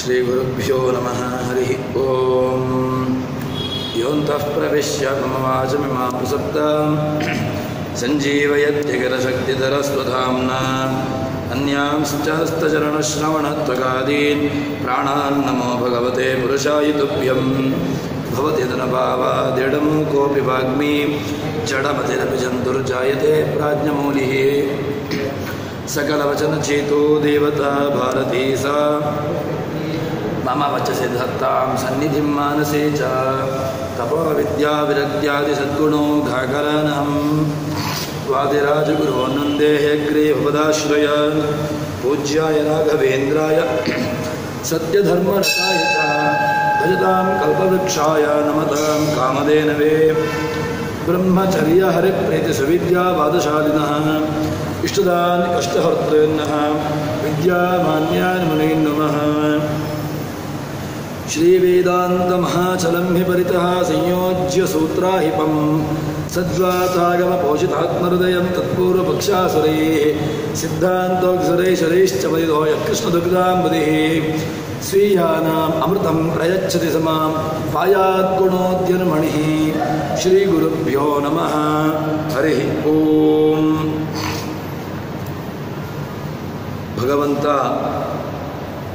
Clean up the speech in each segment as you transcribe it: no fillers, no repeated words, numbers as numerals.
ಶ್ರೀಗುರುಭ್ಯೋ ನಮಃ ಹರಿ ಓಂ ಯೋಂತಃ ಪ್ರವಿಶ್ಯ ಮಮ ವಾಚಮಿಮಾಂ ಪ್ರಸಕ್ತಾಂ ಸಂಜೀವಯತ್ಯಖಿಲಶಕ್ತಿಧರಸ್ವಧಾಮ್ನಾ ಅನ್ಯಾಂಶ್ಚ ಹಸ್ತಚರಣಶ್ರವಣತ್ವಗಾದೀನ್ ಪ್ರಾಣಾನ್ ನಮೋ ಭಗವತೆ ಪುರುಷಾಯ ತುಭ್ಯಂ ಭವತಿ ತನಭಾವಾದಿಡಂ ಕೋಪಿ ವಾಗ್ಮಿ ಜಡಮತಿರಪಿ ಜಂತುರ್ಜಾಯತೆ ಪ್ರಾಜ್ಞಮೌಲಿಃ सकलवचनचेतो देवता भारती सा मम वचसि धत्तां सन्निधिं मानसे च तपोविद्याविरक्त्यादिसद्गुणो घाकरानहं वादिराजगुरोन्नन्दे अग्रे भवदाश्रय पूज्याय राघवेन्द्राय सत्यधर्मरताय च भजतां कल्पवृक्षाय नमतां कामधेनवे ब्रह्मचर्य हरिप्रीतिसुविद्यावादशालिनः इष्टदान् कष्टहर्तॄन्नः विद्यामान्यान् मुनीन् नमः श्रीवेदान्तमहाचलं हि परितः संयोज्य सूत्राहिपं सद्वातागमपोषितात्महृदयं तत्पूर्वपक्षासुरैः सिद्धान्तोऽग्सुरैशरैश्च वदितो यः कृष्णदुग्धाम्बुधिः स्वीयानाम् अमृतं प्रयच्छति समां पायाद्गुणोद्यन्मणिः श्रीगुरुभ्यो नमः हरिः ओम्. ಭಗವಂತ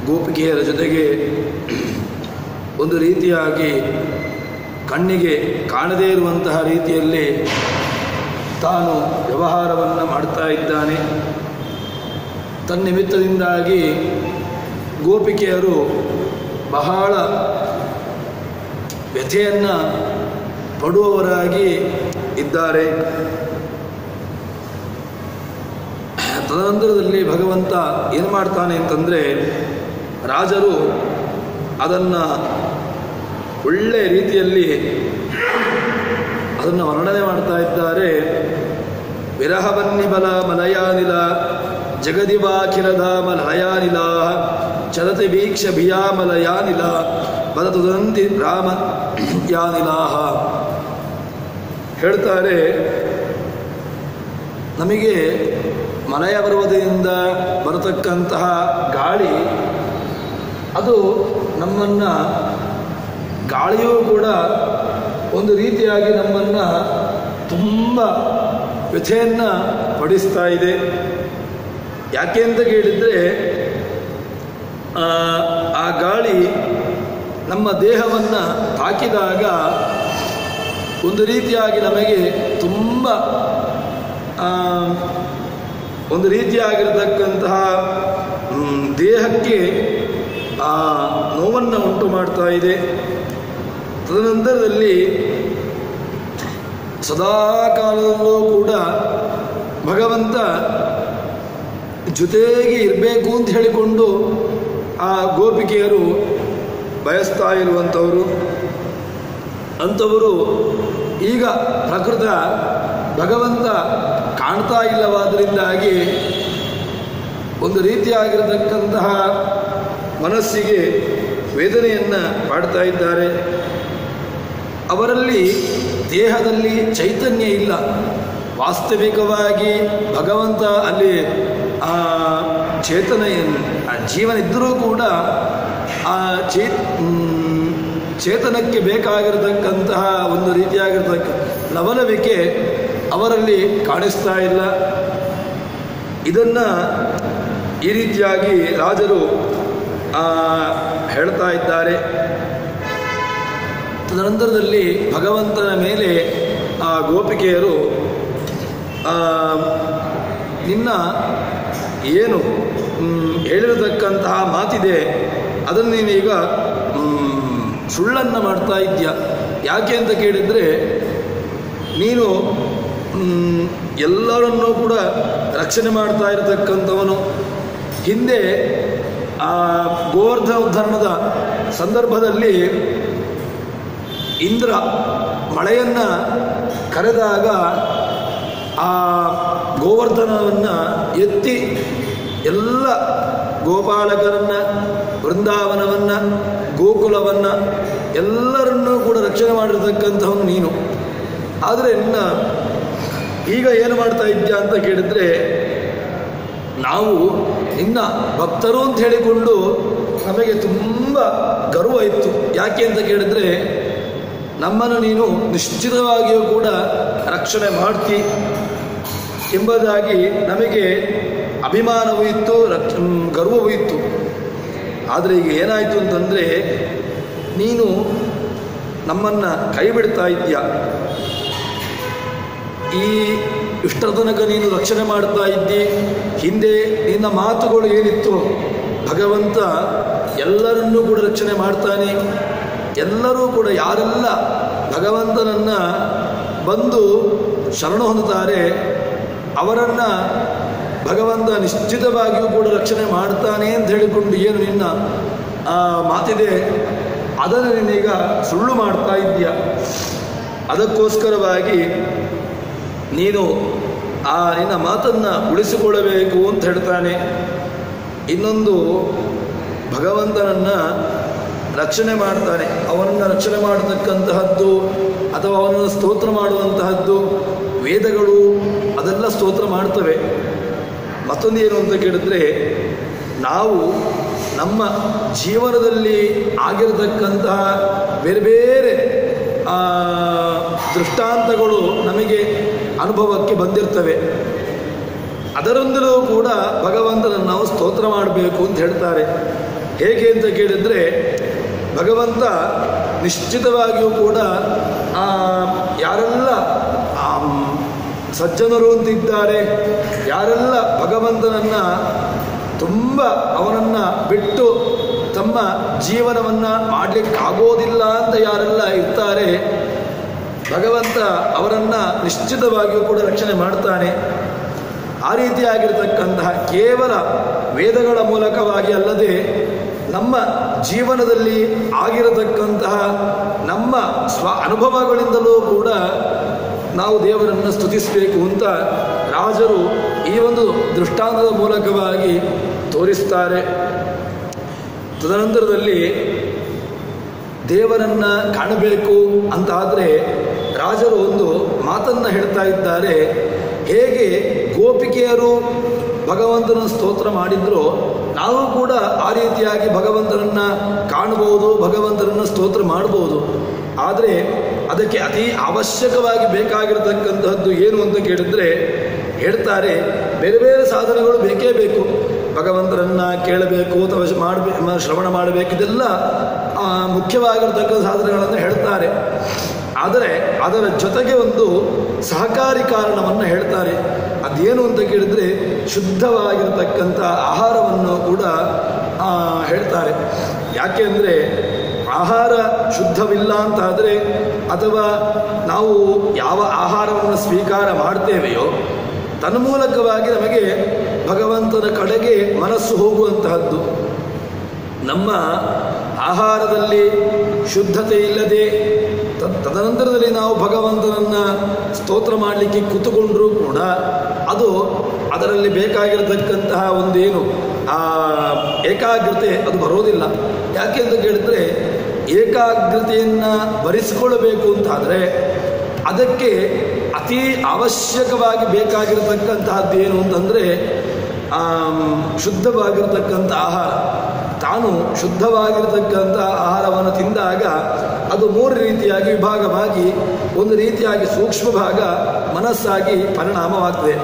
ಗೋಪಿಕೆಯರ ಜೊತೆಗೆ ಒಂದು ರೀತಿಯಾಗಿ ಕಣ್ಣಿಗೆ ಕಾಣದೇ ಇರುವಂತಹ ರೀತಿಯಲ್ಲಿ ತಾನು ವ್ಯವಹಾರವನ್ನು ಮಾಡ್ತಾ ಇದ್ದಾನೆ. ತನ್ನಿಮಿತ್ತದಿಂದಾಗಿ ಗೋಪಿಕೆಯರು ಬಹಳ ವ್ಯಥೆಯನ್ನು ಪಡುವವರಾಗಿ ಇದ್ದಾರೆ. ತದನಂತರದಲ್ಲಿ ಭಗವಂತ ಏನು ಮಾಡ್ತಾನೆ ಅಂತಂದರೆ, ರಾಜರು ಅದನ್ನು ಒಳ್ಳೆಯ ರೀತಿಯಲ್ಲಿ ಅದನ್ನು ವರ್ಣನೆ ಮಾಡ್ತಾ ಇದ್ದಾರೆ. ವಿರಹವನ್ನಿಬಲ ಮಲಯಾನಿಲ ಜಗದಿವಾಖಿಲಧಾಮ ಲಯಾನಿಲ ಚಲತಿ ವೀಕ್ಷ ಭಿಯಾಮಲಯಾನಿಲ ಬಲತುದಂತಿ ರಾಮ ಯಾನಿಲಾಹ ಹೇಳ್ತಾರೆ. ನಮಗೆ ಮಲಯ ಪರ್ವತದಿಂದ ಬರತಕ್ಕಂತಹ ಗಾಳಿ, ಅದು ನಮ್ಮನ್ನು, ಗಾಳಿಯೂ ಕೂಡ ಒಂದು ರೀತಿಯಾಗಿ ನಮ್ಮನ್ನು ತುಂಬ ವ್ಯಥೆಯನ್ನು ಪಡಿಸ್ತಾ ಇದೆ. ಯಾಕೆ ಅಂತ ಕೇಳಿದರೆ, ಆ ಗಾಳಿ ನಮ್ಮ ದೇಹವನ್ನು ತಾಕಿದಾಗ ಒಂದು ರೀತಿಯಾಗಿ ನಮಗೆ ತುಂಬ ಒಂದು ರೀತಿಯಾಗಿರತಕ್ಕಂತಹ ದೇಹಕ್ಕೆ ನೋವನ್ನು ಉಂಟು ಮಾಡ್ತಾ ಇದೆ. ತದನಂತರದಲ್ಲಿ ಸದಾ ಕಾಲದಲ್ಲೂ ಕೂಡ ಭಗವಂತ ಜೊತೆಗೆ ಇರಬೇಕು ಅಂತ ಹೇಳಿಕೊಂಡು ಆ ಗೋಪಿಕೆಯರು ಬಯಸ್ತಾ ಇರುವಂಥವರು. ಅಂಥವರು ಈಗ ಪ್ರಕೃತ ಭಗವಂತ ಕಾಣ್ತಾ ಇಲ್ಲವಾದ್ದರಿಂದಾಗಿ ಒಂದು ರೀತಿಯಾಗಿರತಕ್ಕಂತಹ ಮನಸ್ಸಿಗೆ ವೇದನೆಯನ್ನು ಮಾಡ್ತಾ ಇದ್ದಾರೆ. ಅವರಲ್ಲಿ ದೇಹದಲ್ಲಿ ಚೈತನ್ಯ ಇಲ್ಲ. ವಾಸ್ತವಿಕವಾಗಿ ಭಗವಂತ ಅಲ್ಲಿ ಜೀವನ ಇದ್ದರೂ ಕೂಡ ಆ ಚೇತನಕ್ಕೆ ಬೇಕಾಗಿರತಕ್ಕಂತಹ ಒಂದು ರೀತಿಯಾಗಿರ್ತಕ್ಕ ಲವಲವಿಕೆ ಅವರಲ್ಲಿ ಕಾಣಿಸ್ತಾ ಇಲ್ಲ. ಇದನ್ನು ಈ ರೀತಿಯಾಗಿ ರಾಜರು ಹೇಳ್ತಾ ಇದ್ದಾರೆ. ತದನಂತರದಲ್ಲಿ ಭಗವಂತನ ಮೇಲೆ ಆ ಗೋಪಿಕೆಯರು ನಿನ್ನ ಏನು ಹೇಳಿರತಕ್ಕಂತಹ ಮಾತಿದೆ ಅದನ್ನು ನೀನೀಗ ಸುಳ್ಳನ್ನು ಮಾಡ್ತಾ ಇದ್ದೀಯ. ಯಾಕೆ ಅಂತ ಕೇಳಿದರೆ, ನೀನು ಎಲ್ಲರನ್ನೂ ಕೂಡ ರಕ್ಷಣೆ ಮಾಡ್ತಾ ಇರತಕ್ಕಂಥವನು. ಹಿಂದೆ ಆ ಗೋವರ್ಧನ ಉದ್ಧರಣದ ಸಂದರ್ಭದಲ್ಲಿ ಇಂದ್ರ ಮಳೆಯನ್ನು ಕರೆದಾಗ ಆ ಗೋವರ್ಧನವನ್ನು ಎತ್ತಿ ಎಲ್ಲ ಗೋಪಾಲಕರನ್ನು, ವೃಂದಾವನವನ್ನು, ಗೋಕುಲವನ್ನು ಎಲ್ಲರನ್ನೂ ಕೂಡ ರಕ್ಷಣೆ ಮಾಡಿರತಕ್ಕಂಥವನು ನೀನು. ಆದರೆ ಈಗ ಏನು ಮಾಡ್ತಾ ಇದ್ಯಾ ಅಂತ ಕೇಳಿದರೆ, ನಾವು ನಿನ್ನ ಭಕ್ತರು ಅಂತ ಹೇಳಿಕೊಂಡು ನಮ್ಮ ನಮಗೆ ತುಂಬ ಗರ್ವ ಇತ್ತು. ಯಾಕೆ ಅಂತ ಕೇಳಿದರೆ, ನಮ್ಮನ್ನು ನೀನು ನಿಶ್ಚಿತವಾಗಿಯೂ ಕೂಡ ರಕ್ಷಣೆ ಮಾಡ್ತಿ ಎಂಬುದಾಗಿ ನಮಗೆ ಅಭಿಮಾನವೂ ಇತ್ತು, ಗರ್ವವೂ ಇತ್ತು. ಆದರೆ ಈಗ ಏನಾಯಿತು ಅಂತಂದರೆ, ನೀನು ನಮ್ಮನ್ನು ಕೈ ಬಿಡ್ತಾ ಇದ್ದೀಯ. ಇಷ್ಟರ ತನಕ ನೀನು ರಕ್ಷಣೆ ಮಾಡ್ತಾ ಇದ್ದಿ. ಹಿಂದೆ ನಿನ್ನ ಮಾತುಗಳು ಏನಿತ್ತು, ಭಗವಂತ ಎಲ್ಲರನ್ನೂ ಕೂಡ ರಕ್ಷಣೆ ಮಾಡ್ತಾನೆ, ಎಲ್ಲರೂ ಕೂಡ ಯಾರೆಲ್ಲ ಭಗವಂತನನ್ನು ಬಂದು ಶರಣ ಹೊಂದುತ್ತಾರೆ ಅವರನ್ನು ಭಗವಂತ ನಿಶ್ಚಿತವಾಗಿಯೂ ಕೂಡ ರಕ್ಷಣೆ ಮಾಡ್ತಾನೆ ಅಂತ ಹೇಳಿಕೊಂಡು ಏನು ನಿನ್ನ ಮಾತಿದೆ, ಅದನ್ನು ನೀನೀಗ ಸುಳ್ಳು ಮಾಡ್ತಾ ಇದ್ದೀಯ. ಅದಕ್ಕೋಸ್ಕರವಾಗಿ ನೀನು ನಿನ್ನ ಮಾತನ್ನು ಉಳಿಸಿಕೊಳ್ಳಬೇಕು ಅಂತ ಹೇಳ್ತಾನೆ. ಇನ್ನೊಂದು, ಭಗವಂತನನ್ನು ರಕ್ಷಣೆ ಮಾಡ್ತಾನೆ, ಅವನನ್ನು ರಕ್ಷಣೆ ಮಾಡತಕ್ಕಂತಹದ್ದು ಅಥವಾ ಅವನನ್ನು ಸ್ತೋತ್ರ ಮಾಡುವಂತಹದ್ದು ವೇದಗಳು ಅದೆಲ್ಲ ಸ್ತೋತ್ರ ಮಾಡ್ತವೆ. ಮತ್ತೊಂದು ಏನು ಅಂತ ಕೇಳಿದ್ರೆ, ನಾವು ನಮ್ಮ ಜೀವನದಲ್ಲಿ ಆಗಿರತಕ್ಕಂತಹ ಬೇರೆ ಬೇರೆ ದೃಷ್ಟಾಂತಗಳು ನಮಗೆ ಅನುಭವಕ್ಕೆ ಬಂದಿರ್ತವೆ. ಅದರೊಂದಿಗೂ ಕೂಡ ಭಗವಂತನನ್ನು ನಾವು ಸ್ತೋತ್ರ ಮಾಡಬೇಕು ಅಂತ ಹೇಳ್ತಾರೆ. ಹೇಗೆ ಅಂತ ಕೇಳಿದರೆ, ಭಗವಂತ ನಿಶ್ಚಿತವಾಗಿಯೂ ಕೂಡ ಯಾರೆಲ್ಲ ಸಜ್ಜನರು ಅಂತಿದ್ದಾರೆ, ಯಾರೆಲ್ಲ ಭಗವಂತನನ್ನು ತುಂಬ ಅವನನ್ನು ಬಿಟ್ಟು ತಮ್ಮ ಜೀವನವನ್ನು ಮಾಡಲಿಕ್ಕಾಗೋದಿಲ್ಲ ಅಂತ ಯಾರೆಲ್ಲ ಇರ್ತಾರೆ, ಭಗವಂತ ಅವರನ್ನು ನಿಶ್ಚಿತವಾಗಿಯೂ ಕೂಡ ರಕ್ಷಣೆ ಮಾಡ್ತಾನೆ. ಆ ರೀತಿಯಾಗಿರ್ತಕ್ಕಂತಹ ಕೇವಲ ವೇದಗಳ ಮೂಲಕವಾಗಿ ಅಲ್ಲದೆ ನಮ್ಮ ಜೀವನದಲ್ಲಿ ಆಗಿರತಕ್ಕಂತಹ ನಮ್ಮ ಅನುಭವಗಳಿಂದಲೂ ಕೂಡ ನಾವು ದೇವರನ್ನು ಸ್ತುತಿಸಬೇಕು ಅಂತ ರಾಜರು ಈ ಒಂದು ದೃಷ್ಟಾಂತದ ಮೂಲಕವಾಗಿ ತೋರಿಸ್ತಾರೆ. ತದನಂತರದಲ್ಲಿ ದೇವರನ್ನು ಕಾಣಬೇಕು ಅಂತಾದರೆ ರಾಜರು ಒಂದು ಮಾತನ್ನು ಹೇಳ್ತಾ ಇದ್ದಾರೆ. ಹೇಗೆ ಗೋಪಿಕೆಯರು ಭಗವಂತನ ಸ್ತೋತ್ರ ಮಾಡಿದ್ರು, ನಾವು ಕೂಡ ಆ ರೀತಿಯಾಗಿ ಭಗವಂತನನ್ನು ಕಾಣಬಹುದು, ಭಗವಂತನನ್ನು ಸ್ತೋತ್ರ ಮಾಡಬಹುದು. ಆದರೆ ಅದಕ್ಕೆ ಅತಿ ಅವಶ್ಯಕವಾಗಿ ಬೇಕಾಗಿರತಕ್ಕಂತಹದ್ದು ಏನು ಅಂತ ಕೇಳಿದರೆ, ಹೇಳ್ತಾರೆ ಬೇರೆ ಬೇರೆ ಸಾಧನಗಳು ಬೇಕೇ ಬೇಕು. ಭಗವಂತನನ್ನು ಕೇಳಬೇಕು ಅಥವಾ ಶ್ರವಣ ಮಾಡಬೇಕು, ಇದೆಲ್ಲ ಮುಖ್ಯವಾಗಿರತಕ್ಕ ಸಾಧನಗಳನ್ನು ಹೇಳ್ತಾರೆ. ಆದರೆ ಅದರ ಜೊತೆಗೆ ಒಂದು ಸಹಕಾರಿ ಕಾರಣವನ್ನು ಹೇಳ್ತಾರೆ. ಅದೇನು ಅಂತ ಕೇಳಿದರೆ, ಶುದ್ಧವಾಗಿರತಕ್ಕಂಥ ಆಹಾರವನ್ನು ಕೂಡ ಹೇಳ್ತಾರೆ. ಯಾಕೆ ಅಂದರೆ, ಆಹಾರ ಶುದ್ಧವಿಲ್ಲ ಅಂತಾದರೆ ಅಥವಾ ನಾವು ಯಾವ ಆಹಾರವನ್ನು ಸ್ವೀಕಾರ ಮಾಡ್ತೇವೆಯೋ ತನ್ಮೂಲಕವಾಗಿ ನಮಗೆ ಭಗವಂತನ ಕಡೆಗೆ ಮನಸ್ಸು ಹೋಗುವಂತಹದ್ದು. ನಮ್ಮ ಆಹಾರದಲ್ಲಿ ಶುದ್ಧತೆ ಇಲ್ಲದೆ ತದನಂತರದಲ್ಲಿ ನಾವು ಭಗವಂತನನ್ನು ಸ್ತೋತ್ರ ಮಾಡಲಿಕ್ಕೆ ಕೂತುಕೊಂಡರೂ ಕೂಡ ಅದು ಅದರಲ್ಲಿ ಬೇಕಾಗಿರತಕ್ಕಂತಹ ಒಂದೇನು ಏಕಾಗ್ರತೆ ಅದು ಬರೋದಿಲ್ಲ. ಯಾಕೆ ಅಂತ ಕೇಳಿದರೆ, ಏಕಾಗ್ರತೆಯನ್ನು ಬರಿಸಿಕೊಳ್ಳಬೇಕು ಅಂತಾದರೆ ಅದಕ್ಕೆ ಅತಿ ಅವಶ್ಯಕವಾಗಿ ಬೇಕಾಗಿರತಕ್ಕಂತಹದ್ದು ಏನು ಅಂತಂದರೆ ಶುದ್ಧವಾಗಿರತಕ್ಕಂಥ ಆಹಾರ. ತಾನು ಶುದ್ಧವಾಗಿರತಕ್ಕಂಥ ಆಹಾರವನ್ನು ತಿಂದಾಗ ಅದು ಮೂರು ರೀತಿಯಾಗಿ ವಿಭಾಗವಾಗಿ ಒಂದು ರೀತಿಯಾಗಿ ಸೂಕ್ಷ್ಮ ಭಾಗ ಮನಸ್ಸಾಗಿ ಪರಿಣಾಮವಾಗ್ತದೆ.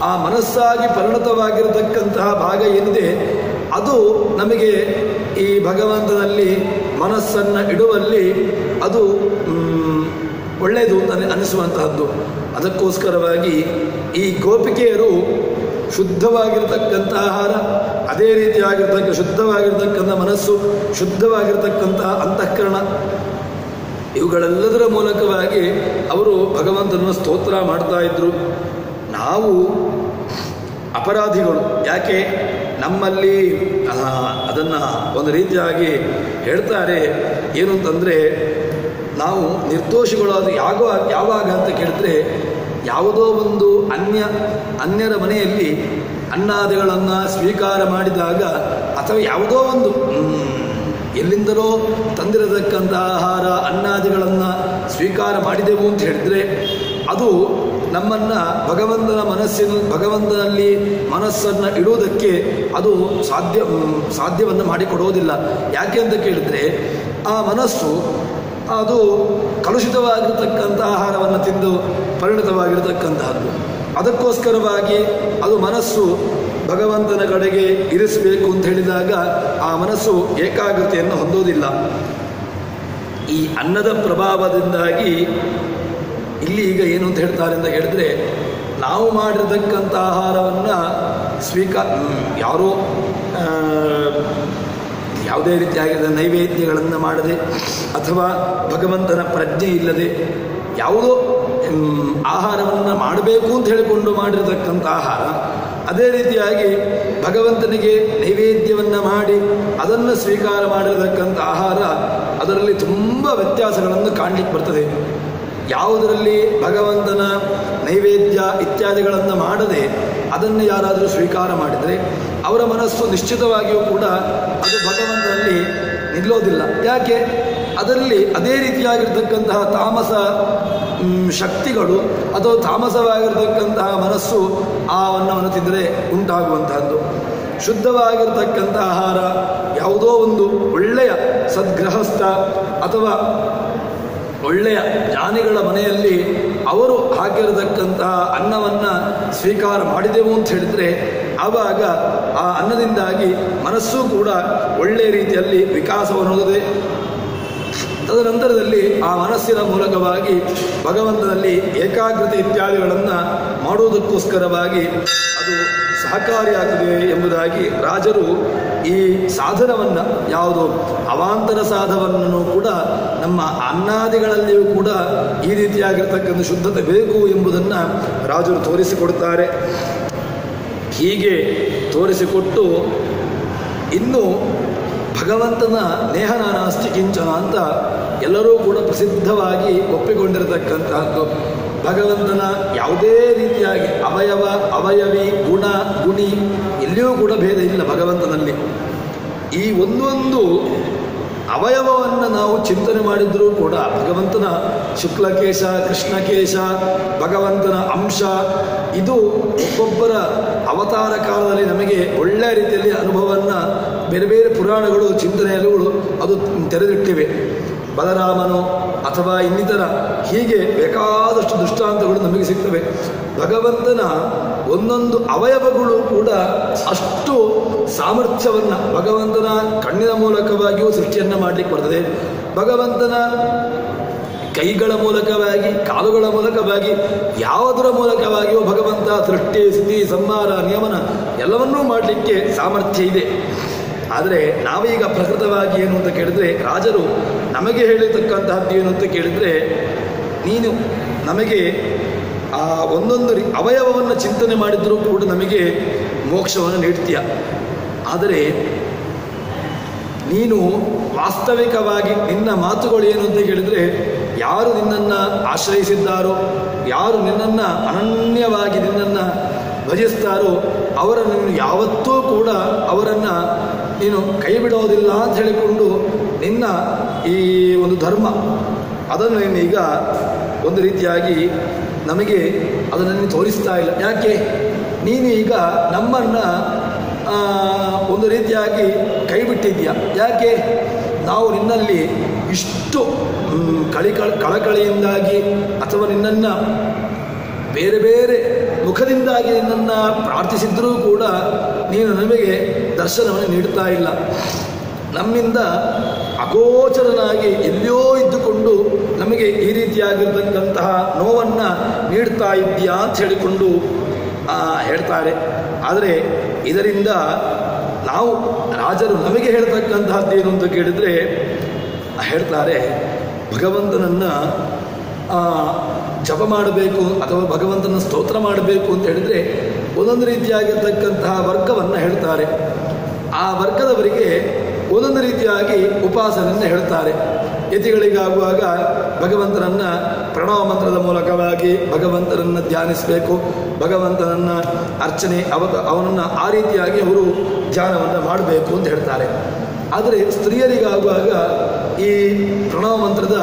ಆ ಮನಸ್ಸಾಗಿ ಪರಿಣತವಾಗಿರತಕ್ಕಂತಹ ಭಾಗ ಏನಿದೆ ಅದು ನಮಗೆ ಈ ಭಗವಂತನಲ್ಲಿ ಮನಸ್ಸನ್ನು ಇಡುವಲ್ಲಿ ಅದು ಒಳ್ಳೆಯದು ಅಂತ ಅನಿಸುವಂತಹದ್ದು. ಅದಕ್ಕೋಸ್ಕರವಾಗಿ ಈ ಗೋಪಿಕೆಯರು ಶುದ್ಧವಾಗಿರತಕ್ಕಂಥ ಆಹಾರ, ಅದೇ ಶುದ್ಧವಾಗಿರತಕ್ಕಂಥ ಮನಸ್ಸು, ಶುದ್ಧವಾಗಿರತಕ್ಕಂತಹ ಅಂತಃಕರಣ, ಇವುಗಳೆಲ್ಲದರ ಮೂಲಕವಾಗಿ ಅವರು ಭಗವಂತನನ್ನು ಸ್ತೋತ್ರ ಮಾಡ್ತಾ ಇದ್ರು. ನಾವು ಅಪರಾಧಿಗಳು. ಯಾಕೆ ನಮ್ಮಲ್ಲಿ ಅದನ್ನು ಒಂದು ರೀತಿಯಾಗಿ ಹೇಳ್ತಾರೆ. ಏನು ಅಂತಂದರೆ, ನಾವು ನಿರ್ದೋಷಿಗಳು. ಅದು ಯಾವಾಗ ಅಂತ ಕೇಳಿದ್ರೆ, ಯಾವುದೋ ಒಂದು ಅನ್ಯರ ಮನೆಯಲ್ಲಿ ಅನ್ನಾದಿಗಳನ್ನು ಸ್ವೀಕಾರ ಮಾಡಿದಾಗ ಅಥವಾ ಯಾವುದೋ ಒಂದು ಎಲ್ಲಿಂದಲೋ ತಂದಿರತಕ್ಕಂಥ ಆಹಾರ ಅನ್ನಾದಿಗಳನ್ನು ಸ್ವೀಕಾರ ಮಾಡಿದೆವು ಅಂತ ಹೇಳಿದರೆ ಅದು ನಮ್ಮನ್ನು ಭಗವಂತನಲ್ಲಿ ಮನಸ್ಸನ್ನು ಇಡುವುದಕ್ಕೆ ಅದು ಸಾಧ್ಯವನ್ನು ಮಾಡಿಕೊಡುವುದಿಲ್ಲ. ಯಾಕೆ ಅಂತ ಕೇಳಿದರೆ ಆ ಮನಸ್ಸು ಅದು ಕಲುಷಿತವಾಗಿರತಕ್ಕಂಥ ಆಹಾರವನ್ನು ತಿಂದು ಪರಿಣತವಾಗಿರತಕ್ಕಂತಹದ್ದು. ಅದಕ್ಕೋಸ್ಕರವಾಗಿ ಅದು ಮನಸ್ಸು ಭಗವಂತನ ಕಡೆಗೆ ಇರಿಸಬೇಕು ಅಂತ ಹೇಳಿದಾಗ ಆ ಮನಸ್ಸು ಏಕಾಗ್ರತೆಯನ್ನು ಹೊಂದೋದಿಲ್ಲ. ಈ ಅನ್ನದ ಪ್ರಭಾವದಿಂದಾಗಿ ಇಲ್ಲಿ ಈಗ ಏನು ಅಂತ ಹೇಳ್ತಾರೆ ಅಂತ ಹೇಳಿದ್ರೆ, ನಾವು ಮಾಡಿರತಕ್ಕಂಥ ಆಹಾರವನ್ನು ಯಾರೋ ಯಾವುದೇ ರೀತಿಯಾಗಿದ್ದ ನೈವೇದ್ಯಗಳನ್ನು ಮಾಡದೆ ಅಥವಾ ಭಗವಂತನ ಪ್ರಜ್ಞೆ ಇಲ್ಲದೆ ಯಾವುದೋ ಆಹಾರವನ್ನು ಮಾಡಬೇಕು ಅಂತ ಹೇಳಿಕೊಂಡು ಮಾಡಿರತಕ್ಕಂಥ ಆಹಾರ, ಅದೇ ರೀತಿಯಾಗಿ ಭಗವಂತನಿಗೆ ನೈವೇದ್ಯವನ್ನು ಮಾಡಿ ಅದನ್ನು ಸ್ವೀಕಾರ ಮಾಡಿರತಕ್ಕಂಥ ಆಹಾರ, ಅದರಲ್ಲಿ ತುಂಬ ವ್ಯತ್ಯಾಸಗಳನ್ನು ಕಾಣಲಿಕ್ಕೆ ಬರ್ತದೆ. ಯಾವುದರಲ್ಲಿ ಭಗವಂತನ ನೈವೇದ್ಯ ಇತ್ಯಾದಿಗಳನ್ನು ಮಾಡದೆ ಅದನ್ನು ಯಾರಾದರೂ ಸ್ವೀಕಾರ ಮಾಡಿದರೆ ಅವರ ಮನಸ್ಸು ನಿಶ್ಚಿತವಾಗಿಯೂ ಕೂಡ ಅದು ಭಗವಂತನಲ್ಲಿ ನಿಲ್ಲೋದಿಲ್ಲ. ಯಾಕೆ? ಅದರಲ್ಲಿ ಅದೇ ರೀತಿಯಾಗಿರ್ತಕ್ಕಂತಹ ತಾಮಸ ಶಕ್ತಿಗಳು ಅಥವಾ ತಾಮಸವಾಗಿರ್ತಕ್ಕಂತಹ ಮನಸ್ಸು ಆ ಅನ್ನವನ್ನು ತಿಂದರೆ ಉಂಟಾಗುವಂತಹದ್ದು. ಶುದ್ಧವಾಗಿರ್ತಕ್ಕಂಥ ಆಹಾರ ಯಾವುದೋ ಒಂದು ಒಳ್ಳೆಯ ಸದ್ಗೃಹಸ್ಥ ಅಥವಾ ಒಳ್ಳೆಯ ಜ್ಞಾನಿಗಳ ಮನೆಯಲ್ಲಿ ಅವರು ಹಾಕಿರತಕ್ಕಂತಹ ಅನ್ನವನ್ನು ಸ್ವೀಕಾರ ಮಾಡಿದೆವು ಅಂತ ಹೇಳಿದರೆ ಆವಾಗ ಆ ಅನ್ನದಿಂದಾಗಿ ಮನಸ್ಸು ಕೂಡ ಒಳ್ಳೆಯ ರೀತಿಯಲ್ಲಿ ವಿಕಾಸವನ್ನು ಹೊಂದಿದೆ. ತದನಂತರದಲ್ಲಿ ಆ ಮನಸ್ಸಿನ ಮೂಲಕವಾಗಿ ಭಗವಂತನಲ್ಲಿ ಏಕಾಗ್ರತೆ ಇತ್ಯಾದಿಗಳನ್ನು ಮಾಡುವುದಕ್ಕೋಸ್ಕರವಾಗಿ ಅದು ಸಹಕಾರಿಯಾಗಿದೆ ಎಂಬುದಾಗಿ ರಾಜರು ಈ ಸಾಧನವನ್ನು, ಯಾವುದು ಅವಾಂತರ ಸಾಧನವನ್ನು ಕೂಡ ನಮ್ಮ ಅನ್ನಾದಿಗಳಲ್ಲಿಯೂ ಕೂಡ ಈ ರೀತಿಯಾಗಿರ್ತಕ್ಕಂಥ ಶುದ್ಧತೆ ಬೇಕು ಎಂಬುದನ್ನು ರಾಜರು ತೋರಿಸಿಕೊಡ್ತಾರೆ. ಹೀಗೆ ತೋರಿಸಿಕೊಟ್ಟು ಇನ್ನು ಭಗವಂತನ ನೇಹನಾನಾಸ್ತಿ ಕಿಂಚನ ಅಂತ ಎಲ್ಲರೂ ಕೂಡ ಪ್ರಸಿದ್ಧವಾಗಿ ಒಪ್ಪಿಕೊಂಡಿರತಕ್ಕಂತಹದ್ದು. ಭಗವಂತನ ಯಾವುದೇ ರೀತಿಯಾಗಿ ಅವಯವಿ, ಗುಣ, ಗುಣಿ ಎಲ್ಲಿಯೂ ಕೂಡ ಭೇದ ಇಲ್ಲ ಭಗವಂತನಲ್ಲಿ. ಈ ಒಂದೊಂದು ಅವಯವವನ್ನು ನಾವು ಚಿಂತನೆ ಮಾಡಿದರೂ ಕೂಡ ಭಗವಂತನ ಶುಕ್ಲಕೇಶ, ಕೃಷ್ಣಕೇಶ, ಭಗವಂತನ ಅಂಶ, ಇದು ಒಬ್ಬೊಬ್ಬರ ಅವತಾರ ಕಾಲದಲ್ಲಿ ನಮಗೆ ಒಳ್ಳೆಯ ರೀತಿಯಲ್ಲಿ ಅನುಭವವನ್ನು ಬೇರೆ ಬೇರೆ ಪುರಾಣಗಳು, ಚಿಂತನೆಗಳು ಅದು ತೆರೆದಿಟ್ಟಿವೆ. ಬಲರಾಮನು ಅಥವಾ ಇನ್ನಿತರ ಹೀಗೆ ಬೇಕಾದಷ್ಟು ದೃಷ್ಟಾಂತಗಳು ನಮಗೆ ಸಿಗ್ತವೆ. ಭಗವಂತನ ಒಂದೊಂದು ಅವಯವಗಳು ಕೂಡ ಅಷ್ಟು ಸಾಮರ್ಥ್ಯವನ್ನು ಭಗವಂತನ ಕಣ್ಣಿನ ಮೂಲಕವಾಗಿಯೂ ಸೃಷ್ಟಿಯನ್ನು ಮಾಡಲಿಕ್ಕೆ ಬರ್ತದೆ. ಭಗವಂತನ ಕೈಗಳ ಮೂಲಕವಾಗಿ, ಕಾಲುಗಳ ಮೂಲಕವಾಗಿ, ಯಾವುದರ ಮೂಲಕವಾಗಿಯೂ ಭಗವಂತ ಸೃಷ್ಟಿ, ಸ್ಥಿತಿ, ಸಂಹಾರ, ನಿಯಮನ ಎಲ್ಲವನ್ನೂ ಮಾಡಲಿಕ್ಕೆ ಸಾಮರ್ಥ್ಯ ಇದೆ. ಆದರೆ ನಾವೀಗ ಪ್ರಕೃತವಾಗಿ ಏನು ಅಂತ ಕೇಳಿದರೆ, ರಾಜರು ನಮಗೆ ಹೇಳಿರ್ತಕ್ಕಂತಹದ್ದು ಏನು ಅಂತ ಕೇಳಿದರೆ, ನೀನು ನಮಗೆ ಆ ಒಂದೊಂದು ಅವಯವವನ್ನು ಚಿಂತನೆ ಮಾಡಿದರೂ ಕೂಡ ನಮಗೆ ಮೋಕ್ಷವನ್ನು ನೀಡ್ತೀಯ. ಆದರೆ ನೀನು ವಾಸ್ತವಿಕವಾಗಿ ನಿನ್ನ ಮಾತುಗಳು ಏನು ಅಂತ ಕೇಳಿದರೆ, ಯಾರು ನಿನ್ನನ್ನು ಆಶ್ರಯಿಸಿದ್ದಾರೋ, ಯಾರು ನಿನ್ನನ್ನು ಅನನ್ಯವಾಗಿ ನಿನ್ನನ್ನು ಭಜಿಸ್ತಾರೋ ಅವರನ್ನು ನೀನು ಯಾವತ್ತೂ ಕೂಡ ಅವರನ್ನು ನೀನು ಕೈ ಬಿಡೋದಿಲ್ಲ ಅಂತ ಹೇಳಿಕೊಂಡು ನಿನ್ನ ಈ ಒಂದು ಧರ್ಮ ಅದನ್ನು ನೀನು ಈಗ ಒಂದು ರೀತಿಯಾಗಿ ನಮಗೆ ಅದನ್ನು ತೋರಿಸ್ತಾ ಇಲ್ಲ. ಯಾಕೆ? ನೀನು ಈಗ ನಮ್ಮನ್ನು ಒಂದು ರೀತಿಯಾಗಿ ಕೈ ಬಿಟ್ಟಿದ್ದೀಯ. ಯಾಕೆ? ನಾವು ನಿನ್ನಲ್ಲಿ ಇಷ್ಟು ಕಳಕಳಿಯಿಂದಾಗಿ ಅಥವಾ ನಿನ್ನನ್ನು ಬೇರೆ ಬೇರೆ ಮುಖದಿಂದಾಗಿ ನಿನ್ನನ್ನು ಪ್ರಾರ್ಥಿಸಿದ್ರೂ ಕೂಡ ನೀನು ನಮಗೆ ದರ್ಶನವನ್ನು ನೀಡ್ತಾ ಇಲ್ಲ. ನಮ್ಮಿಂದ ಅಗೋಚರನಾಗಿ ಎಲ್ಲಿಯೋ ಇದ್ದುಕೊಂಡು ನಮಗೆ ಈ ರೀತಿಯಾಗಿರ್ತಕ್ಕಂತಹ ನೋವನ್ನು ನೀಡ್ತಾ ಇದ್ದೀಯಾ ಅಂತ ಹೇಳಿಕೊಂಡು ಹೇಳ್ತಾರೆ. ಆದರೆ ಇದರಿಂದ ನಾವು ರಾಜರು ನಮಗೆ ಹೇಳ್ತಕ್ಕಂತಹದ್ದೇನು ಅಂತ ಕೇಳಿದರೆ ಹೇಳ್ತಾರೆ, ಭಗವಂತನನ್ನು ಜಪ ಮಾಡಬೇಕು ಅಥವಾ ಭಗವಂತನ ಸ್ತೋತ್ರ ಮಾಡಬೇಕು ಅಂತ ಹೇಳಿದರೆ ಒಂದೊಂದು ರೀತಿಯಾಗಿರ್ತಕ್ಕಂತಹ ವರ್ಗವನ್ನು ಹೇಳ್ತಾರೆ. ಆ ವರ್ಗದವರಿಗೆ ಒಂದೊಂದು ರೀತಿಯಾಗಿ ಉಪಾಸನೆಯನ್ನು ಹೇಳ್ತಾರೆ. ಯತಿಗಳಿಗಾಗುವಾಗ ಭಗವಂತನನ್ನು ಪ್ರಣವ ಮಂತ್ರದ ಮೂಲಕವಾಗಿ ಭಗವಂತನನ್ನು ಧ್ಯಾನಿಸಬೇಕು, ಭಗವಂತನನ್ನು ಅರ್ಚನೆ ಅವನನ್ನು ಆ ರೀತಿಯಾಗಿ ಅವರು ಧ್ಯಾನವನ್ನು ಮಾಡಬೇಕು ಅಂತ ಹೇಳ್ತಾರೆ. ಆದರೆ ಸ್ತ್ರೀಯರಿಗಾಗುವಾಗ ಈ ಪ್ರಣವ ಮಂತ್ರದ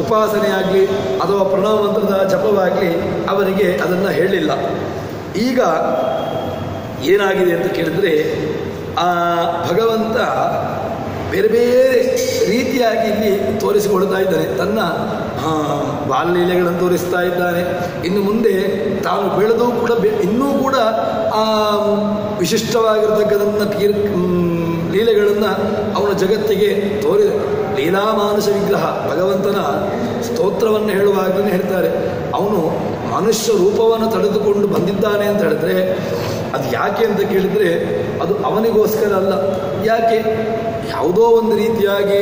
ಉಪಾಸನೆಯಾಗಲಿ ಅಥವಾ ಪ್ರಣವ ಮಂತ್ರದ ಜಪವಾಗಲಿ ಅವರಿಗೆ ಅದನ್ನು ಹೇಳಲಿಲ್ಲ. ಈಗ ಏನಾಗಿದೆ ಅಂತ ಕೇಳಿದರೆ ಆ ಭಗವಂತ ಬೇರೆ ಬೇರೆ ರೀತಿಯಾಗಿ ಇಲ್ಲಿ ತೋರಿಸಿಕೊಡ್ತಾ ಇದ್ದಾನೆ. ತನ್ನ ಬಾಲ್ಯಲೀಲೆಗಳನ್ನು ತೋರಿಸ್ತಾ ಇದ್ದಾನೆ. ಇನ್ನು ಮುಂದೆ ತಾನು ಬೆಳೆದು ಕೂಡ ಇನ್ನೂ ಕೂಡ ವಿಶಿಷ್ಟವಾಗಿರ್ತಕ್ಕಂಥ ಲೀಲೆಗಳನ್ನು ಅವನ ಜಗತ್ತಿಗೆ ಲೀಲಾಮಾನುಷ ವಿಗ್ರಹ ಭಗವಂತನ ಸ್ತೋತ್ರವನ್ನು ಹೇಳುವಾಗಲೇ ಹೇಳ್ತಾರೆ, ಅವನು ಮನುಷ್ಯ ರೂಪವನ್ನು ತಡೆದುಕೊಂಡು ಬಂದಿದ್ದಾನೆ ಅಂತ ಹೇಳಿದ್ರೆ ಅದು ಯಾಕೆ ಅಂತ ಕೇಳಿದರೆ ಅದು ಅವನಿಗೋಸ್ಕರ ಅಲ್ಲ. ಯಾಕೆ? ಯಾವುದೋ ಒಂದು ರೀತಿಯಾಗಿ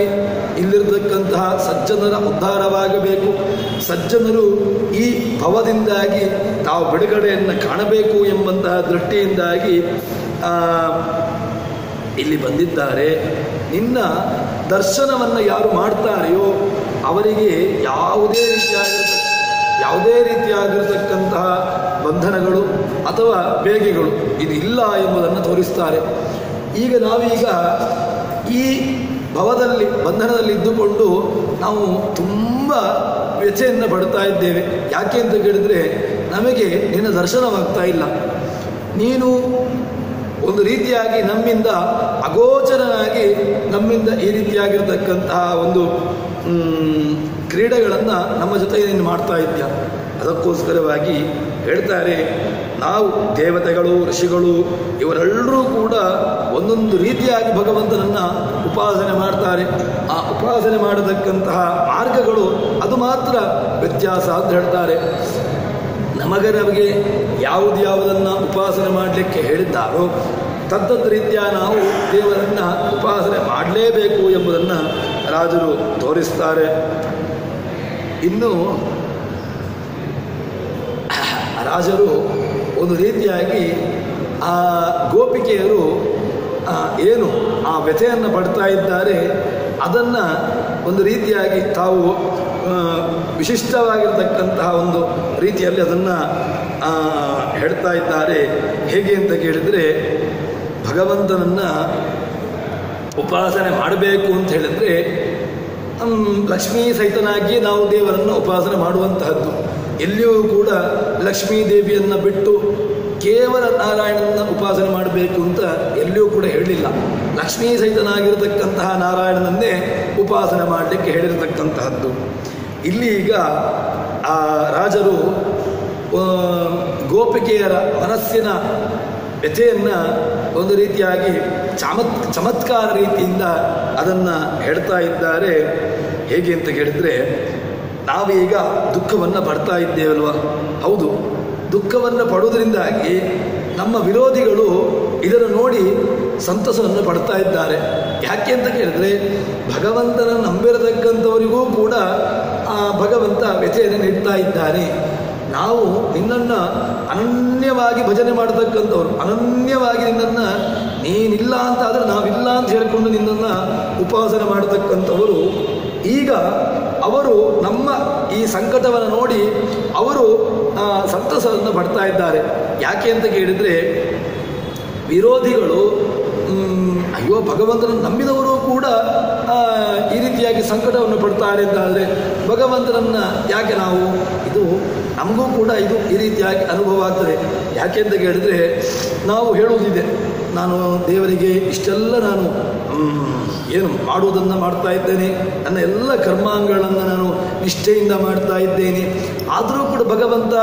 ಇಲ್ಲಿರತಕ್ಕಂತಹ ಸಜ್ಜನರ ಉದ್ಧಾರವಾಗಬೇಕು, ಸಜ್ಜನರು ಈ ಭವದಿಂದಾಗಿ ತಾವು ಬಿಡುಗಡೆಯನ್ನು ಕಾಣಬೇಕು ಎಂಬಂತಹ ದೃಷ್ಟಿಯಿಂದಾಗಿ ಇಲ್ಲಿ ಬಂದಿದ್ದಾರೆ. ನಿನ್ನ ದರ್ಶನವನ್ನು ಯಾರು ಮಾಡ್ತಾರೆಯೋ ಅವರಿಗೆ ಯಾವುದೇ ರೀತಿಯಾಗಿರತಕ್ಕಂತಹ ಬಂಧನಗಳು ಅಥವಾ ಬೇಗೆಗಳು ಇದು ಇಲ್ಲ ಎಂಬುದನ್ನು ತೋರಿಸ್ತಾರೆ. ಈಗ ನಾವೀಗ ಈ ಭವದಲ್ಲಿ ಬಂಧನದಲ್ಲಿ ಇದ್ದುಕೊಂಡು ನಾವು ತುಂಬ ವ್ಯಥೆಯನ್ನು ಪಡ್ತಾ ಇದ್ದೇವೆ. ಯಾಕೆ ಅಂತ ಕೇಳಿದರೆ ನಮಗೆ ನಿನ್ನ ದರ್ಶನವಾಗ್ತಾ ಇಲ್ಲ. ನೀನು ಒಂದು ರೀತಿಯಾಗಿ ನಮ್ಮಿಂದ ಅಗೋಚರನಾಗಿ ನಮ್ಮಿಂದ ಈ ರೀತಿಯಾಗಿರ್ತಕ್ಕಂತಹ ಒಂದು ಕ್ರೀಡೆಗಳನ್ನು ನಮ್ಮ ಜೊತೆಗೆ ನೀನು ಮಾಡ್ತಾ ಇದ್ಯಾ. ಅದಕ್ಕೋಸ್ಕರವಾಗಿ ಹೇಳ್ತಾರೆ, ನಾವು ದೇವತೆಗಳು ಋಷಿಗಳು ಇವರೆಲ್ಲರೂ ಕೂಡ ಒಂದೊಂದು ರೀತಿಯಾಗಿ ಭಗವಂತನನ್ನು ಉಪಾಸನೆ ಮಾಡ್ತಾರೆ. ಆ ಉಪಾಸನೆ ಮಾಡತಕ್ಕಂತಹ ಮಾರ್ಗಗಳು ಅದು ಮಾತ್ರ ವ್ಯತ್ಯಾಸ ಅಂತ ಹೇಳ್ತಾರೆ. ನಮಗೆ ಯಾವುದನ್ನು ಉಪಾಸನೆ ಮಾಡಲಿಕ್ಕೆ ಹೇಳಿದ್ದಾರೋ ತದ್ದದ ರೀತಿಯ ನಾವು ದೇವರನ್ನು ಉಪಾಸನೆ ಮಾಡಲೇಬೇಕು ಎಂಬುದನ್ನು ರಾಜರು ತೋರಿಸ್ತಾರೆ. ಇನ್ನು ರಾಜರು ಒಂದು ರೀತಿಯಾಗಿ ಆ ಗೋಪಿಕೆಯರು ಏನು ಆ ವ್ಯಥೆಯನ್ನು ಪಡ್ತಾ ಇದ್ದಾರೆ ಅದನ್ನು ಒಂದು ರೀತಿಯಾಗಿ ತಾವು ವಿಶಿಷ್ಟವಾಗಿರ್ತಕ್ಕಂತಹ ಒಂದು ರೀತಿಯಲ್ಲಿ ಅದನ್ನು ಹೇಳ್ತಾ ಇದ್ದಾರೆ. ಹೇಗೆ ಅಂತ ಕೇಳಿದರೆ ಭಗವಂತನನ್ನು ಉಪಾಸನೆ ಮಾಡಬೇಕು ಅಂತ ಹೇಳಿದರೆ ಲಕ್ಷ್ಮೀ ಸಹಿತನಾಗಿ ನಾವು ದೇವರನ್ನು ಉಪಾಸನೆ ಮಾಡುವಂತಹದ್ದು. ಎಲ್ಲಿಯೂ ಕೂಡ ಲಕ್ಷ್ಮೀ ದೇವಿಯನ್ನು ಬಿಟ್ಟು ಕೇವಲ ನಾರಾಯಣನ ಉಪಾಸನೆ ಮಾಡಬೇಕು ಅಂತ ಎಲ್ಲಿಯೂ ಕೂಡ ಹೇಳಲಿಲ್ಲ. ಲಕ್ಷ್ಮೀ ಸಹಿತನಾಗಿರತಕ್ಕಂತಹ ನಾರಾಯಣನನ್ನೇ ಉಪಾಸನೆ ಮಾಡಲಿಕ್ಕೆ ಹೇಳಿರತಕ್ಕಂತಹದ್ದು. ಇಲ್ಲಿ ಈಗ ಆ ರಾಜರು ಗೋಪಿಕೆಯರ ಮನಸ್ಸಿನ ವ್ಯಥೆಯನ್ನು ಒಂದು ರೀತಿಯಾಗಿ ಚಮತ್ಕಾರ ರೀತಿಯಿಂದ ಅದನ್ನು ಹೇಳ್ತಾ ಇದ್ದಾರೆ. ಹೇಗೆ ಅಂತ ಕೇಳಿದರೆ ನಾವೀಗ ದುಃಖವನ್ನು ಪಡ್ತಾ ಇದ್ದೇವಲ್ವ? ಹೌದು, ದುಃಖವನ್ನು ಪಡುವುದರಿಂದಾಗಿ ನಮ್ಮ ವಿರೋಧಿಗಳು ಇದನ್ನು ನೋಡಿ ಸಂತಸವನ್ನು ಪಡ್ತಾ ಇದ್ದಾರೆ. ಯಾಕೆ ಅಂತ ಕೇಳಿದರೆ ಭಗವಂತನ ನಂಬಿರತಕ್ಕಂಥವರಿಗೂ ಕೂಡ ಆ ಭಗವಂತ ವ್ಯಥೆಯನ್ನು ನೀಡ್ತಾ ಇದ್ದಾನೆ. ನಾವು ನಿನ್ನನ್ನು ಅನನ್ಯವಾಗಿ ಭಜನೆ ಮಾಡತಕ್ಕಂಥವ್ರು, ಅನನ್ಯವಾಗಿ ನಿನ್ನನ್ನು ನೀನಿಲ್ಲ ಅಂತ ಆದರೆ ನಾವಿಲ್ಲ ಅಂತ ಹೇಳಿಕೊಂಡು ನಿನ್ನನ್ನು ಉಪಾಸನೆ ಮಾಡತಕ್ಕಂಥವರು ಈಗ ಅವರು ನಮ್ಮ ಈ ಸಂಕಟವನ್ನು ನೋಡಿ ಅವರು ಸಂತಸವನ್ನು ಪಡ್ತಾ ಇದ್ದಾರೆ. ಯಾಕೆ ಅಂತ ಕೇಳಿದರೆ ವಿರೋಧಿಗಳು ಅಯ್ಯೋ ಭಗವಂತನನ್ನು ನಂಬಿದವರು ಕೂಡ ಈ ರೀತಿಯಾಗಿ ಸಂಕಟವನ್ನು ಪಡ್ತಾರೆ ಅಂತಾದರೆ ಭಗವಂತನನ್ನು ಯಾಕೆ ನಾವು ಇದು ನಮಗೂ ಕೂಡ ಇದು ಈ ರೀತಿಯಾಗಿ ಅನುಭವ ಆಗ್ತದೆ. ಯಾಕೆ ಅಂತ ಕೇಳಿದರೆ ನಾವು ಹೇಳುವುದಿದೆ, ನಾನು ದೇವರಿಗೆ ಇಷ್ಟೆಲ್ಲ ನಾನು ಏನು ಮಾಡುವುದನ್ನು ಮಾಡ್ತಾ ಇದ್ದೇನೆ, ನನ್ನ ಎಲ್ಲ ಕರ್ಮಾಂಗಗಳನ್ನು ನಾನು ನಿಷ್ಠೆಯಿಂದ ಮಾಡ್ತಾ ಇದ್ದೇನೆ, ಆದರೂ ಕೂಡ ಭಗವಂತ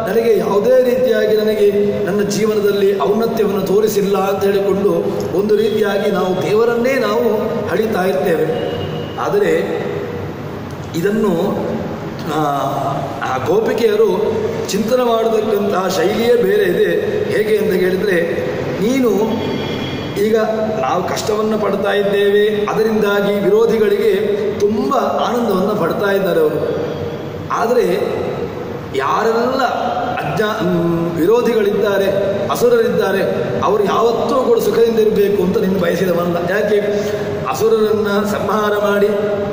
ನನಗೆ ಯಾವುದೇ ರೀತಿಯಾಗಿ ನನಗೆ ನನ್ನ ಜೀವನದಲ್ಲಿ ಔನ್ನತ್ಯವನ್ನು ತೋರಿಸಿಲ್ಲ ಅಂತ ಹೇಳಿಕೊಂಡು ಒಂದು ರೀತಿಯಾಗಿ ನಾವು ದೇವರನ್ನೇ ನಾವು ಹಳಿತಾ ಇರ್ತೇವೆ. ಆದರೆ ಇದನ್ನು ಆ ಗೋಪಿಕೆಯರು ಚಿಂತನೆ ಮಾಡತಕ್ಕಂತಹ ಶೈಲಿಯೇ ಬೇರೆ ಇದೆ. ಹೇಗೆ ಅಂತ ಹೇಳಿದರೆ ನೀನು ಈಗ ನಾವು ಕಷ್ಟವನ್ನು ಪಡ್ತಾ ಇದ್ದೇವೆ, ಅದರಿಂದಾಗಿ ವಿರೋಧಿಗಳಿಗೆ ತುಂಬ ಆನಂದವನ್ನು ಪಡ್ತಾ ಇದ್ದಾರೆ ಅವರು. ಆದರೆ ಯಾರೆಲ್ಲ ವಿರೋಧಿಗಳಿದ್ದಾರೆ, ಅಸುರರಿದ್ದಾರೆ, ಅವರು ಯಾವತ್ತೂ ಕೂಡ ಸುಖದಿಂದ ಇರಬೇಕು ಅಂತ ನೀನು ಬಯಸಿದವಲ್ಲ. ಯಾಕೆ? ಅಸುರರನ್ನು ಸಂಹಾರ ಮಾಡಿ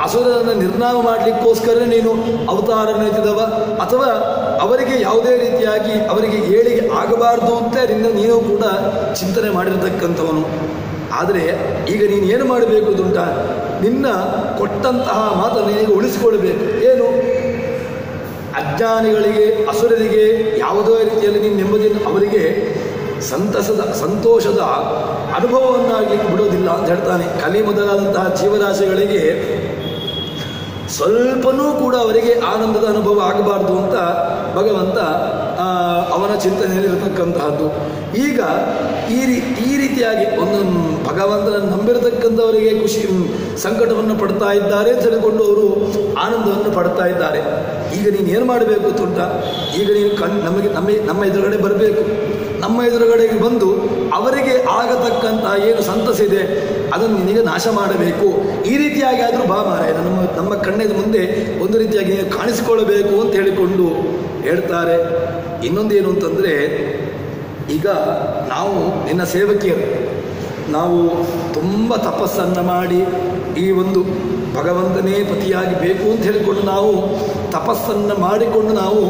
ಅಸುರರನ್ನು ನಿರ್ನಾಮ ಮಾಡಲಿಕ್ಕೋಸ್ಕರ ನೀನು ಅವತಾರವನ್ನು ಎತ್ತಿದವ, ಅಥವಾ ಅವರಿಗೆ ಯಾವುದೇ ರೀತಿಯಾಗಿ ಅವರಿಗೆ ಏಳಿಗೆ ಆಗಬಾರ್ದು ಅಂತ ನೀನು ಕೂಡ ಚಿಂತನೆ ಮಾಡಿರತಕ್ಕಂಥವನು. ಆದರೆ ಈಗ ನೀನು ಏನು ಮಾಡಬೇಕು ದುಂಟ, ನಿನ್ನ ಕೊಟ್ಟಂತಹ ಮಾತನ್ನು ನೀನೀಗ ಉಳಿಸಿಕೊಳ್ಬೇಕು. ಏನು? ಅಜ್ಞಾನಿಗಳಿಗೆ, ಅಸುರರಿಗೆ ಯಾವುದೋ ರೀತಿಯಲ್ಲಿ ನೀನು ನೆಮ್ಮದಿಯನ್ನು, ಅವರಿಗೆ ಸಂತೋಷದ ಅನುಭವವನ್ನಾಗಲಿಕ್ಕೆ ಬಿಡೋದಿಲ್ಲ ಅಂತ ಹೇಳ್ತಾನೆ. ಕಲಿ ಮೊದಲಾದಂತಹ ಜೀವರಾಶಿಗಳಿಗೆ ಸ್ವಲ್ಪನೂ ಕೂಡ ಅವರಿಗೆ ಆನಂದದ ಅನುಭವ ಆಗಬಾರ್ದು ಅಂತ ಭಗವಂತ ಅವನ ಚಿಂತನೆಯಲ್ಲಿರತಕ್ಕಂತಹದ್ದು. ಈಗ ಈ ರೀತಿಯಾಗಿ ಒಂದು ಭಗವಂತನನ್ನು ನಂಬಿರತಕ್ಕಂಥವರಿಗೆ ಖುಷಿ ಸಂಕಟವನ್ನು ಪಡ್ತಾ ಇದ್ದಾರೆ ಅಂತ ಹೇಳಿಕೊಂಡು ಅವರು ಆನಂದವನ್ನು ಪಡ್ತಾ ಇದ್ದಾರೆ. ಈಗ ನೀನು ಏನು ಮಾಡಬೇಕು ತುಂಟ? ಈಗ ನೀನು ನಮ್ಮ ಎದುರುಗಡೆ ಬರಬೇಕು. ನಮ್ಮ ಎದುರುಗಡೆಗೆ ಬಂದು ಅವರಿಗೆ ಆಗತಕ್ಕಂತಹ ಏನು ಸಂತಸಿದೆ ಅದನ್ನು ನಿನಗೆ ನಾಶ ಮಾಡಬೇಕು. ಈ ರೀತಿಯಾಗಿ ಆದರೂ ಬಾ ಮಾರಾಯ, ನಮ್ಮ ಕಣ್ಣಿನ ಮುಂದೆ ಒಂದು ರೀತಿಯಾಗಿ ನೀನು ಕಾಣಿಸಿಕೊಳ್ಳಬೇಕು ಅಂತ ಹೇಳಿಕೊಂಡು ಹೇಳ್ತಾರೆ. ಇನ್ನೊಂದೇನು ಅಂತಂದರೆ, ಈಗ ನಾವು ನಿನ್ನ ಸೇವಕಿಯರು, ನಾವು ತುಂಬ ತಪಸ್ಸನ್ನು ಮಾಡಿ ಈ ಒಂದು ಭಗವಂತನೇ ಪತಿಯಾಗಿ ಬೇಕು ಅಂತ ಹೇಳಿಕೊಂಡು ನಾವು ತಪಸ್ಸನ್ನು ಮಾಡಿಕೊಂಡು ನಾವು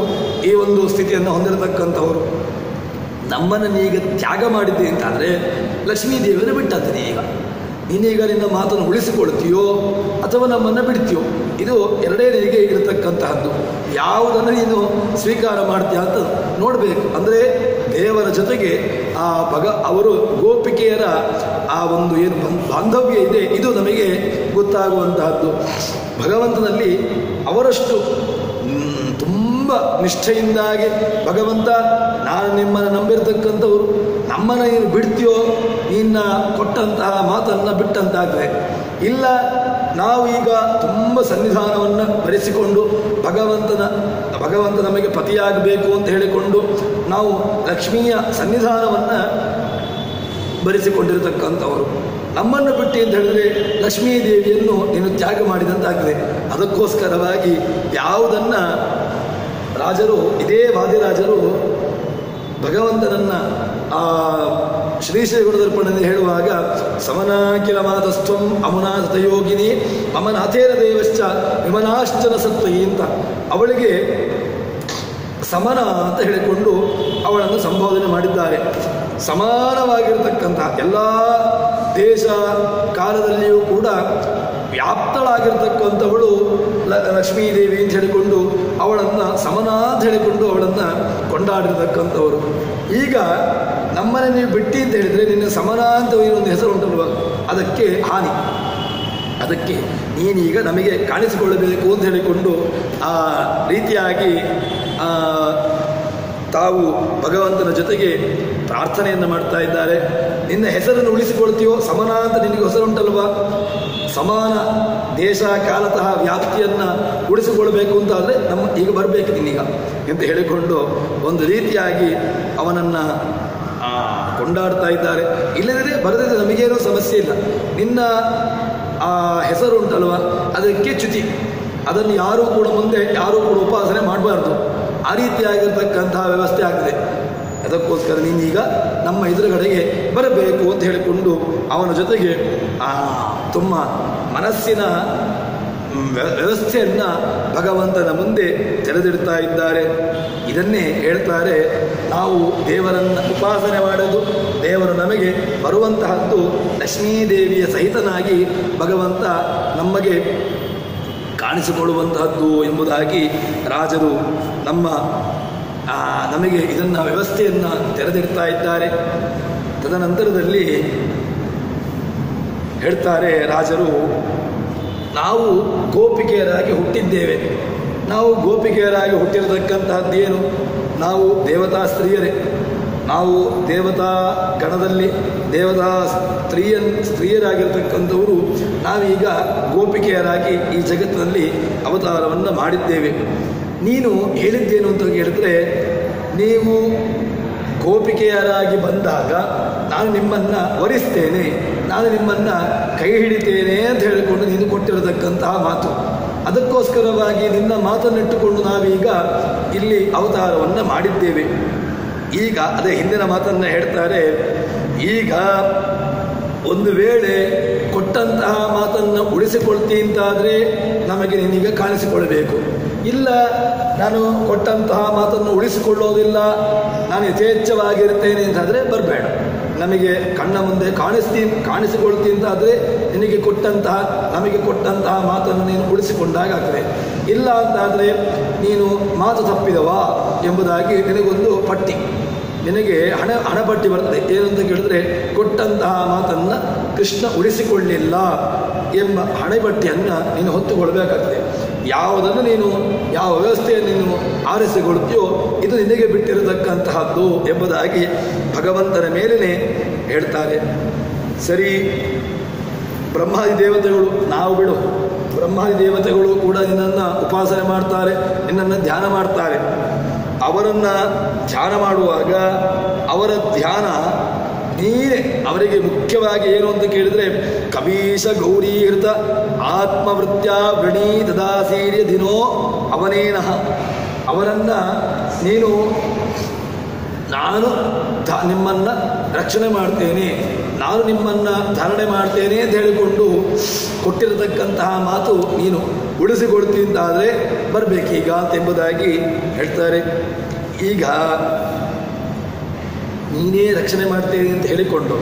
ಈ ಒಂದು ಸ್ಥಿತಿಯನ್ನು ಹೊಂದಿರತಕ್ಕಂಥವರು. ನಮ್ಮನ್ನು ನೀಗ ತ್ಯಾಗ ಮಾಡಿದ್ದೆ ಅಂತಾದರೆ ಲಕ್ಷ್ಮೀ ದೇವಿಯನ್ನು ಬಿಟ್ಟಂತೆ. ಈಗ ನೀನೀಗ ನಿನ್ನ ಮಾತನ್ನು ಉಳಿಸಿಕೊಳ್ತೀಯೋ ಅಥವಾ ನಮ್ಮನ್ನು ಬಿಡ್ತೀಯೋ, ಇದು ಎರಡೇ ನಿನಗೆ ಇರತಕ್ಕಂತಹದ್ದು. ಯಾವುದನ್ನು ನೀನು ಸ್ವೀಕಾರ ಮಾಡ್ತೀಯ ಅಂತ ನೋಡಬೇಕು. ಅಂದರೆ ದೇವರ ಜೊತೆಗೆ ಅವರು ಗೋಪಿಕೆಯರ ಆ ಒಂದು ಏನು ಬಾಂಧವ್ಯ ಇದೆ, ಇದು ನಮಗೆ ಗೊತ್ತಾಗುವಂತಹದ್ದು. ಭಗವಂತನಲ್ಲಿ ಅವರಷ್ಟು ತುಂಬ ನಿಷ್ಠೆಯಿಂದಾಗಿ ಭಗವಂತ, ನಾನು ನಿಮ್ಮನ್ನು ನಂಬಿರ್ತಕ್ಕಂಥವರು, ನಮ್ಮನ್ನು ನೀನು ಬಿಡ್ತೀಯೋ ನಿನ್ನ ಕೊಟ್ಟಂತಹ ಮಾತನ್ನು ಬಿಟ್ಟಂತಾಗ್ತದೆ. ಇಲ್ಲ, ನಾವು ಈಗ ತುಂಬ ಸನ್ನಿಧಾನವನ್ನು ಭರಿಸಿಕೊಂಡು ಭಗವಂತ ನಮಗೆ ಪತಿಯಾಗಬೇಕು ಅಂತ ಹೇಳಿಕೊಂಡು ನಾವು ಲಕ್ಷ್ಮಿಯ ಸನ್ನಿಧಾನವನ್ನು ಭರಿಸಿಕೊಂಡಿರತಕ್ಕಂಥವರು. ನಮ್ಮನ್ನು ಬಿಟ್ಟು ಅಂತ ಹೇಳಿದ್ರೆ ಲಕ್ಷ್ಮೀ ದೇವಿಯನ್ನು ನೀನು ತ್ಯಾಗ ಮಾಡಿದಂತಾಗ್ತದೆ. ಅದಕ್ಕೋಸ್ಕರವಾಗಿ ಯಾವುದನ್ನು ರಾಜರು, ಇದೇ ವಾದಿರಾಜರು ಭಗವಂತನನ್ನು ಶ್ರೀ ಗುಣದರ್ಪಣದಲ್ಲಿ ಹೇಳುವಾಗ, ಸಮನಾಖಿಲ ಮಾತಸ್ತ್ವಂ ಅಮುನಾಥ ಯೋಗಿನಿ ಅಮನಾಥೇನ ದೇವಶ್ಚ ವಿಮನಾಶ್ಚನ ಸತ್ವಯಿ ಅಂತ ಅವಳಿಗೆ ಸಮನ ಅಂತ ಹೇಳಿಕೊಂಡು ಅವಳನ್ನು ಸಂಬೋಧನೆ ಮಾಡಿದ್ದಾರೆ. ಸಮಾನವಾಗಿರತಕ್ಕಂಥ ಎಲ್ಲ ದೇಶ ಕಾಲದಲ್ಲಿಯೂ ಕೂಡ ವ್ಯಾಪ್ತಳಾಗಿರ್ತಕ್ಕಂಥವಳು ಲಕ್ಷ್ಮೀದೇವಿ ಅಂತ ಹೇಳಿಕೊಂಡು ಅವಳನ್ನು ಸಮನ ಅಂತ ಹೇಳಿಕೊಂಡು ಅವಳನ್ನು ಕೊಂಡಾಡಿರ್ತಕ್ಕಂಥವರು. ಈಗ ನಮ್ಮನೆ ನೀವು ಬಿಟ್ಟಿ ಅಂತ ಹೇಳಿದರೆ ನಿನ್ನ ಸಮನ ಅಂತ ಏನೊಂದು ಹೆಸರು ಉಂಟಲ್ವ, ಅದಕ್ಕೆ ಹಾನಿ. ಅದಕ್ಕೆ ನೀನೀಗ ನಮಗೆ ಕಾಣಿಸಿಕೊಳ್ಳಬೇಕು ಅಂತ ಹೇಳಿಕೊಂಡು ಆ ರೀತಿಯಾಗಿ ತಾವು ಭಗವಂತನ ಜೊತೆಗೆ ಪ್ರಾರ್ಥನೆಯನ್ನು ಮಾಡ್ತಾ ಇದ್ದಾರೆ. ನಿನ್ನ ಹೆಸರನ್ನು ಉಳಿಸಿಕೊಳ್ತೀಯೋ, ಸಮನ ಅಂತ ನಿನಗೆ ಹೆಸರುಂಟಲ್ವ, ಸಮಾನ ದೇಶ ಕಾಲತಃ ವ್ಯಾಪ್ತಿಯನ್ನು ಉಳಿಸಿಕೊಳ್ಬೇಕು ಅಂತ ಆದರೆ ಈಗ ಬರಬೇಕು ನೀನೀಗ ಅಂತ ಹೇಳಿಕೊಂಡು ಒಂದು ರೀತಿಯಾಗಿ ಅವನನ್ನು ಕೊಂಡಾಡ್ತಾ ಇದ್ದಾರೆ. ಇಲ್ಲದಿದ್ದರೆ ಬರದಿದ್ದರೆ ನಮಗೇನೂ ಸಮಸ್ಯೆ ಇಲ್ಲ. ನಿನ್ನ ಹೆಸರು ಉಂಟಲ್ವ, ಅದಕ್ಕೆ ಚ್ಯುತಿ, ಅದನ್ನು ಯಾರೂ ಕೂಡ ಮುಂದೆ ಯಾರೂ ಕೂಡ ಉಪಾಸನೆ ಮಾಡಬಾರ್ದು. ಆ ರೀತಿಯಾಗಿರ್ತಕ್ಕಂತಹ ವ್ಯವಸ್ಥೆ ಆಗ್ತದೆ. ಅದಕ್ಕೋಸ್ಕರ ನೀನೀಗ ನಮ್ಮ ಎದುರುಗಡೆಗೆ ಬರಬೇಕು ಅಂತ ಹೇಳಿಕೊಂಡು ಅವನ ಜೊತೆಗೆ ತುಂಬ ಮನಸ್ಸಿನ ವ್ಯವಸ್ಥೆಯನ್ನು ಭಗವಂತನ ಮುಂದೆ ತೆರೆದಿಡ್ತಾ ಇದ್ದಾರೆ. ಇದನ್ನೇ ಹೇಳ್ತಾರೆ, ನಾವು ದೇವರನ್ನು ಉಪಾಸನೆ ಮಾಡೋದು, ದೇವರು ನಮಗೆ ಬರುವಂತಹದ್ದು ಲಕ್ಷ್ಮೀದೇವಿಯ ಸಹಿತನಾಗಿ ಭಗವಂತ ನಮಗೆ ಕಾಣಿಸಿಕೊಳ್ಳುವಂತಹದ್ದು ಎಂಬುದಾಗಿ ರಾಜರು ನಮಗೆ ಇದನ್ನು ವ್ಯವಸ್ಥೆಯನ್ನು ತೆರೆದಿಡ್ತಾ ಇದ್ದಾರೆ. ತದನಂತರದಲ್ಲಿ ಹೇಳ್ತಾರೆ ರಾಜರು, ನಾವು ಗೋಪಿಕೆಯರಾಗಿ ಹುಟ್ಟಿದ್ದೇವೆ. ನಾವು ಗೋಪಿಕೆಯರಾಗಿ ಹುಟ್ಟಿರತಕ್ಕಂತಹದ್ದೇನು? ನಾವು ದೇವತಾ ಸ್ತ್ರೀಯರೇ. ನಾವು ದೇವತಾ ಗಣದಲ್ಲಿ ದೇವತಾ ಸ್ತ್ರೀಯರಾಗಿರ್ತಕ್ಕಂಥವರು ನಾವೀಗ ಗೋಪಿಕೆಯರಾಗಿ ಈ ಜಗತ್ತಿನಲ್ಲಿ ಅವತಾರವನ್ನು ಮಾಡಿದ್ದೇವೆ. ನೀನು ಹೇಳಿದ್ದೇನು ಅಂತ ಹೇಳಿದ್ರೆ, ನೀವು ಗೋಪಿಕೆಯರಾಗಿ ಬಂದಾಗ ನಾನು ನಿಮ್ಮನ್ನು ವರಿಸ್ತೇನೆ, ನಾನು ನಿಮ್ಮನ್ನು ಕೈ ಹಿಡಿತೇನೆ ಅಂತ ಹೇಳಿಕೊಂಡು ನೀನು ಕೊಟ್ಟಿರತಕ್ಕಂತಹ ಮಾತು. ಅದಕ್ಕೋಸ್ಕರವಾಗಿ ನಿನ್ನ ಮಾತನ್ನಿಟ್ಟುಕೊಂಡು ನಾವೀಗ ಇಲ್ಲಿ ಅವತಾರವನ್ನು ಮಾಡಿದ್ದೇವೆ. ಈಗ ಅದೇ ಹಿಂದಿನ ಮಾತನ್ನು ಹೇಳ್ತಾರೆ, ಈಗ ಒಂದು ವೇಳೆ ಕೊಟ್ಟಂತಹ ಮಾತನ್ನು ಉಳಿಸಿಕೊಳ್ತೀನಿ ಅಂತಾದರೆ ನಮಗೆ ನೀನೀಗ ಕಾಣಿಸಿಕೊಳ್ಳಬೇಕು. ಇಲ್ಲ, ನಾನು ಕೊಟ್ಟಂತಹ ಮಾತನ್ನು ಉಳಿಸಿಕೊಳ್ಳೋದಿಲ್ಲ, ನಾನು ಯಥೇಚ್ಛವಾಗಿರ್ತೇನೆ ಅಂತಾದರೆ ಬರಬೇಡ. ನಮಗೆ ಕಣ್ಣ ಮುಂದೆ ಕಾಣಿಸ್ಕೊಳ್ತೀನಿ ಅಂತಾದರೆ ನಮಗೆ ಕೊಟ್ಟಂತಹ ಮಾತನ್ನು ನೀನು ಉಳಿಸಿಕೊಂಡಾಗ್ತದೆ. ಇಲ್ಲ ಅಂತಾದರೆ ನೀನು ಮಾತು ತಪ್ಪಿದವಾ ಎಂಬುದಾಗಿ ನಿನಗೊಂದು ಪಟ್ಟಿ, ನಿನಗೆ ಹಣಪಟ್ಟಿ ಬರ್ತದೆ. ಏನಂತ ಕೇಳಿದ್ರೆ, ಕೊಟ್ಟಂತಹ ಮಾತನ್ನು ಕೃಷ್ಣ ಉಳಿಸಿಕೊಳ್ಳಿಲ್ಲ ಎಂಬ ಹಣೆಪಟ್ಟಿಯನ್ನು ನೀನು ಹೊತ್ತುಕೊಳ್ಬೇಕಾಗ್ತದೆ. ಯಾವುದನ್ನು ನೀನು ಯಾವ ವ್ಯವಸ್ಥೆಯನ್ನು ನೀನು ಆರಿಸಿಕೊಳ್ತೀಯೋ ಇದು ನಿನಗೆ ಬಿಟ್ಟಿರತಕ್ಕಂತಹದ್ದು ಎಂಬುದಾಗಿ ಭಗವಂತನ ಮೇಲೇ ಹೇಳ್ತಾರೆ. ಸರಿ, ಬ್ರಹ್ಮಾದಿ ದೇವತೆಗಳು ನಾವು ಬಿಡು, ಬ್ರಹ್ಮಾದಿ ದೇವತೆಗಳು ಕೂಡ ನಿನ್ನನ್ನು ಉಪಾಸನೆ ಮಾಡ್ತಾರೆ, ನಿನ್ನನ್ನು ಧ್ಯಾನ ಮಾಡ್ತಾರೆ. ಅವರನ್ನು ಧ್ಯಾನ ಮಾಡುವಾಗ ಅವರ ಧ್ಯಾನ ನೀನೇ ಅವರಿಗೆ ಮುಖ್ಯವಾಗಿ ಏನು ಅಂತ ಕೇಳಿದರೆ, ಕವೀಶ ಗೌರೀಹೃತ ಆತ್ಮವೃತ್ಯ ವೃಣೀ ದದಾಸೀರ್ಯ ದಿನೋ ಅವನೇನಃ. ಅವರನ್ನು ನೀನು ನಾನು ನಿಮ್ಮನ್ನು ರಕ್ಷಣೆ ಮಾಡ್ತೇನೆ, ನಾನು ನಿಮ್ಮನ್ನು ಧಾರಣೆ ಮಾಡ್ತೇನೆ ಅಂತ ಹೇಳಿಕೊಂಡು ಕೊಟ್ಟಿರತಕ್ಕಂತಹ ಮಾತು ನೀನು ಉಳಿಸಿಕೊಡ್ತೀಂತಾದರೆ ಬರಬೇಕೀಗ ಎಂಬುದಾಗಿ ಹೇಳ್ತಾರೆ. ಈಗ ನೀನೇ ರಕ್ಷಣೆ ಮಾಡ್ತೇನೆ ಅಂತ ಹೇಳಿಕೊಂಡು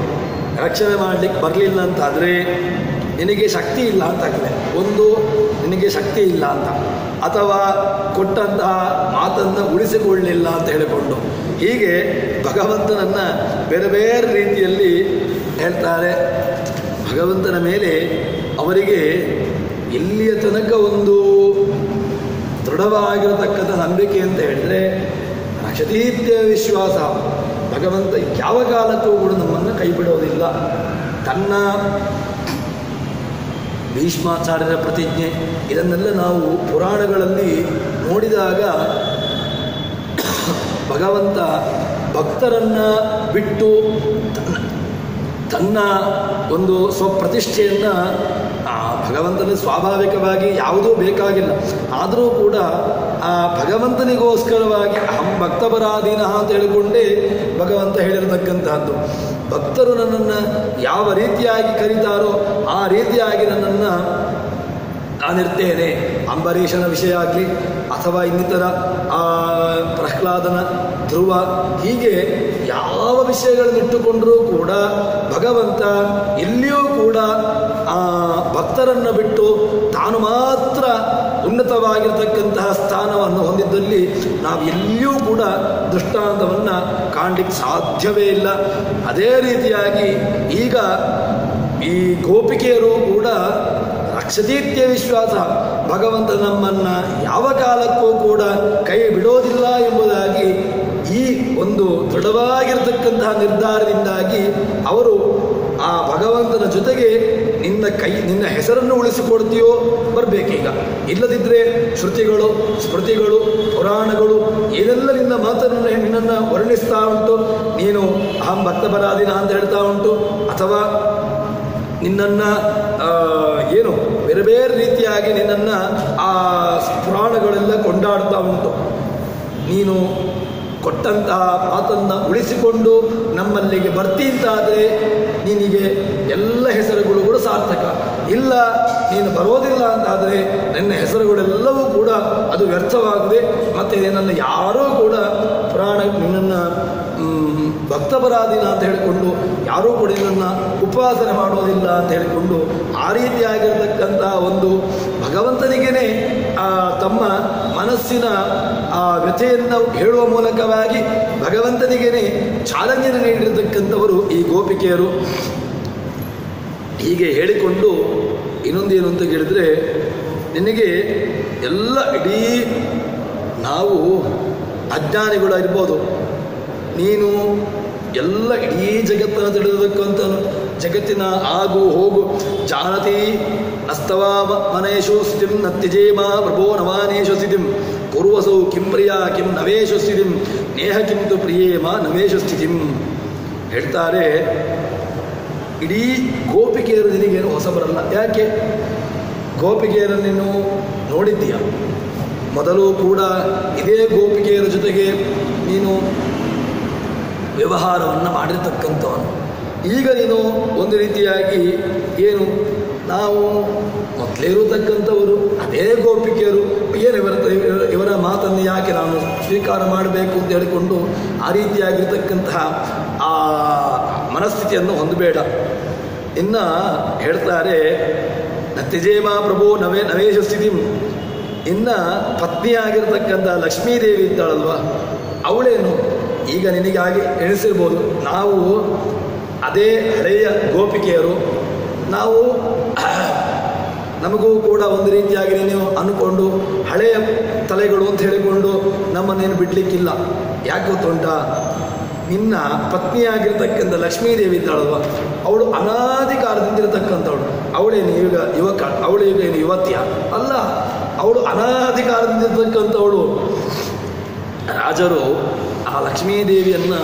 ರಕ್ಷಣೆ ಮಾಡಲಿಕ್ಕೆ ಬರಲಿಲ್ಲ ಅಂತಾದರೆ ನಿನಗೆ ಶಕ್ತಿ ಇಲ್ಲ ಅಂತಾಗ್ತದೆ. ಒಂದು, ನಿನಗೆ ಶಕ್ತಿ ಇಲ್ಲ ಅಂತ, ಅಥವಾ ಕೊಟ್ಟಂತಹ ಮಾತನ್ನು ಉಳಿಸಿಕೊಳ್ಳಲಿಲ್ಲ ಅಂತ ಹೇಳಿಕೊಂಡು, ಹೀಗೆ ಭಗವಂತನನ್ನು ಬೇರೆ ಬೇರೆ ರೀತಿಯಲ್ಲಿ ಹೇಳ್ತಾರೆ. ಭಗವಂತನ ಮೇಲೆ ಅವರಿಗೆ ಎಲ್ಲಿಯ ತನಕ ಒಂದು ದೃಢವಾಗಿರತಕ್ಕಂಥ ನಂಬಿಕೆ ಅಂತ ಹೇಳಿದರೆ, ರಕ್ಷತೀತ್ಯ ವಿಶ್ವಾಸ. ಭಗವಂತ ಯಾವ ಕಾಲಕ್ಕೂ ಕೂಡ ನಮ್ಮನ್ನು ಕೈ ಬಿಡೋದಿಲ್ಲ. ತನ್ನ ಭೀಷ್ಮಾಚಾರ್ಯರ ಪ್ರತಿಜ್ಞೆ ಇದನ್ನೆಲ್ಲ ನಾವು ಪುರಾಣಗಳಲ್ಲಿ ನೋಡಿದಾಗ ಭಗವಂತ ಭಕ್ತರನ್ನು ಬಿಟ್ಟು ತನ್ನ ಒಂದು ಸ್ವಪ್ರತಿಷ್ಠೆಯನ್ನು, ಭಗವಂತನಿಗೆ ಸ್ವಾಭಾವಿಕವಾಗಿ ಯಾವುದೂ ಬೇಕಾಗಿಲ್ಲ, ಆದರೂ ಕೂಡ ಆ ಭಗವಂತನಿಗೋಸ್ಕರವಾಗಿ ಅಹಂ ಭಕ್ತಪರಾಧೀನಃ ಅಂತ ಹೇಳಿಕೊಂಡೇ ಭಗವಂತ ಹೇಳಿರತಕ್ಕಂತಹದ್ದು. ಭಕ್ತರು ನನ್ನನ್ನು ಯಾವ ರೀತಿಯಾಗಿ ಕರೀತಾರೋ ಆ ರೀತಿಯಾಗಿ ನನ್ನನ್ನು ನಾನಿರ್ತೇನೆ. ಅಂಬರೀಷನ ವಿಷಯ ಆಗಲಿ ಅಥವಾ ಇನ್ನಿತರ ಪ್ರಹ್ಲಾದನ, ಧ್ರುವ, ಹೀಗೆ ಯಾವ ವಿಷಯಗಳನ್ನಿಟ್ಟುಕೊಂಡರೂ ಕೂಡ ಭಗವಂತ ಎಲ್ಲಿಯೂ ಕೂಡ ಭಕ್ತರನ್ನು ಬಿಟ್ಟು ತಾನು ಮಾತ್ರ ಉನ್ನತವಾಗಿರ್ತಕ್ಕಂತಹ ಸ್ಥಾನವನ್ನು ಹೊಂದಿದ್ದಲ್ಲಿ ನಾವು ಎಲ್ಲಿಯೂ ಕೂಡ ದೃಷ್ಟಾಂತವನ್ನು ಕಾಣಲಿಕ್ಕೆ ಸಾಧ್ಯವೇ ಇಲ್ಲ. ಅದೇ ರೀತಿಯಾಗಿ ಈಗ ಈ ಗೋಪಿಕೆಯರು ಕೂಡ ರಕ್ಷತೀತ್ಯ ವಿಶ್ವಾಸ, ಭಗವಂತ ನಮ್ಮನ್ನು ಯಾವ ಕಾಲಕ್ಕೂ ಕೂಡ ಕೈ ಬಿಡೋದಿಲ್ಲ ಎಂಬುದಾಗಿ ಈ ಒಂದು ದೃಢವಾಗಿರತಕ್ಕಂತಹ ನಿರ್ಧಾರದಿಂದಾಗಿ ಅವರು ಆ ಭಗವಂತನ ಜೊತೆಗೆ ನಿನ್ನ ಹೆಸರನ್ನು ಉಳಿಸಿಕೊಡ್ತೀಯೋ ಬರಬೇಕೀಗ. ಇಲ್ಲದಿದ್ದರೆ ಶ್ರುತಿಗಳು, ಸ್ಮೃತಿಗಳು, ಪುರಾಣಗಳು ಏನೆಲ್ಲ ನಿನ್ನ ಮಾತನ್ನು ನಿನ್ನನ್ನು ವರ್ಣಿಸ್ತಾ ಉಂಟು, ನೀನು ಅಹಂ ಭಕ್ತಪರಾಧೀನ ಅಂತ ಹೇಳ್ತಾ ಉಂಟು, ಅಥವಾ ನಿನ್ನನ್ನು ಏನು ಬೇರೆ ಬೇರೆ ರೀತಿಯಾಗಿ ನಿನ್ನನ್ನು ಆ ಪುರಾಣಗಳೆಲ್ಲ ಕೊಂಡಾಡ್ತಾ ಉಂಟು. ನೀನು ಕೊಟ್ಟಂತಹ ಮಾತನ್ನು ಉಳಿಸಿಕೊಂಡು ನಮ್ಮಲ್ಲಿಗೆ ಬರ್ತೀಂತಾದರೆ ನಿನಗೆ ಎಲ್ಲ ಹೆಸರುಗಳು ಕೂಡ ಸಾರ್ಥಕ. ಇಲ್ಲ, ನೀನು ಬರೋದಿಲ್ಲ ಅಂತಾದರೆ ನನ್ನ ಹೆಸರುಗಳೆಲ್ಲವೂ ಕೂಡ ಅದು ವ್ಯರ್ಥವಾಗಿದೆ. ಮತ್ತು ನಿನ್ನನ್ನು ಯಾರೂ ಕೂಡ ನಿನ್ನನ್ನು ಭಕ್ತಪರಾಧೀನ ಅಂತ ಹೇಳಿಕೊಂಡು ಯಾರೂ ಕೂಡ ಇದನ್ನು ಉಪವಾಸನೆ ಮಾಡೋದಿಲ್ಲ ಅಂತ ಹೇಳಿಕೊಂಡು ಆ ರೀತಿಯಾಗಿರತಕ್ಕಂಥ ಒಂದು ಭಗವಂತನಿಗೇ ತಮ್ಮ ಮನಸ್ಸಿನ ವ್ಯಥೆಯನ್ನು ಹೇಳುವ ಮೂಲಕವಾಗಿ ಭಗವಂತನಿಗೇ ಚಾಲನೆಯನ್ನು ನೀಡಿರತಕ್ಕಂಥವರು ಈ ಗೋಪಿಕೆಯರು. ಹೀಗೆ ಹೇಳಿಕೊಂಡು ಇನ್ನೊಂದೇನು ಅಂತ ಕೇಳಿದರೆ, ನಿನಗೆ ಎಲ್ಲ ಇಡೀ ನಾವು ಅಜ್ಞಾನಿಗಳಾಗಿರ್ಬೋದು, ನೀನು ಎಲ್ಲ ಇಡೀ ಜಗತ್ತನ್ನು ತಿಳಿದಕ್ಕಂತ ಜಗತ್ತಿನ ಆಗು ಹೋಗು ಜಾನತಿ ಅಸ್ತವಾ ಮನೇಶು ಸ್ಥಿತಿಂ ನತ್ಯಜೇಮ ಪ್ರಭೋ ನವಾನೇಶು ಸ್ಥಿತಿಂ ಪೂರ್ವಸೌ ಕಿಂ ಪ್ರಿಯ ಕಿಂ ನವೇಶು ಸ್ಥಿತಿಂ ನೇಹ ಕಿಂತು ಪ್ರಿಯೇಮ ನವೇಶು ಸ್ಥಿತಿಂ ಹೇಳ್ತಾರೆ. ಇಡೀ ಗೋಪಿಕೆಯರು ನಿನಗೇನು ಹೊಸ ಬರಲ್ಲ. ಯಾಕೆ? ಗೋಪಿಕೆಯರನ್ನು ನೀನು ನೋಡಿದ್ದೀಯ. ಮೊದಲು ಕೂಡ ಇದೇ ಗೋಪಿಕೆಯರ ಜೊತೆಗೆ ನೀನು ವ್ಯವಹಾರವನ್ನು ಮಾಡಿರ್ತಕ್ಕಂಥವನು. ಈಗ ನೀನು ಒಂದು ರೀತಿಯಾಗಿ ಏನು ನಾವು ಮೊದಲೇ ಇರತಕ್ಕಂಥವರು ಅದೇ ಗೋಪಿಕೆಯರು, ಏನು ಇವರ ಮಾತನ್ನು ಯಾಕೆ ನಾನು ಸ್ವೀಕಾರ ಮಾಡಬೇಕು ಅಂತ ಹೇಳಿಕೊಂಡು ಆ ರೀತಿಯಾಗಿರ್ತಕ್ಕಂತಹ ಆ ಮನಸ್ಥಿತಿಯನ್ನು ಹೊಂದಬೇಡ. ಇನ್ನು ಹೇಳ್ತಾರೆ ನತ್ಯಜೇಮ ಪ್ರಭು ನವೇಶ ಸ್ಥಿತಿ. ಇನ್ನು ಪತ್ನಿಯಾಗಿರ್ತಕ್ಕಂಥ ಲಕ್ಷ್ಮೀದೇವಿ ಇದ್ದಾಳಲ್ವ, ಅವಳೇನು ಈಗ ನಿನಗಾಗಿ ಎಣಿಸಿರ್ಬೋದು. ನಾವು ಅದೇ ಹಳೆಯ ಗೋಪಿಕೆಯರು, ನಾವು ನಮಗೂ ಕೂಡ ಒಂದು ರೀತಿಯಾಗಿ ನೀವು ಅಂದ್ಕೊಂಡು ಹಳೆಯ ತಲೆಗಳು ಅಂತ ಹೇಳಿಕೊಂಡು ನಮ್ಮನ್ನೇನು ಬಿಡಲಿಕ್ಕಿಲ್ಲ. ಯಾಕೆ ಗೊತ್ತುಂಟಾ, ನಿನ್ನ ಪತ್ನಿಯಾಗಿರ್ತಕ್ಕಂಥ ಲಕ್ಷ್ಮೀದೇವಿ ಇದ್ದಾಳಲ್ವ, ಅವಳು ಅನಾದಿ ಕಾಲದಿಂದಿರತಕ್ಕಂಥವಳು. ಅವಳೇನು ಈಗ ಅವಳು ಈಗ ಏನು ಯುವತಿಯ ಅಲ್ಲ, ಅವಳು ಅನಾದಿ ಕಾಲದಿಂದಿರತಕ್ಕಂಥವಳು. ರಾಜರು ಆ ಲಕ್ಷ್ಮೀದೇವಿಯನ್ನು,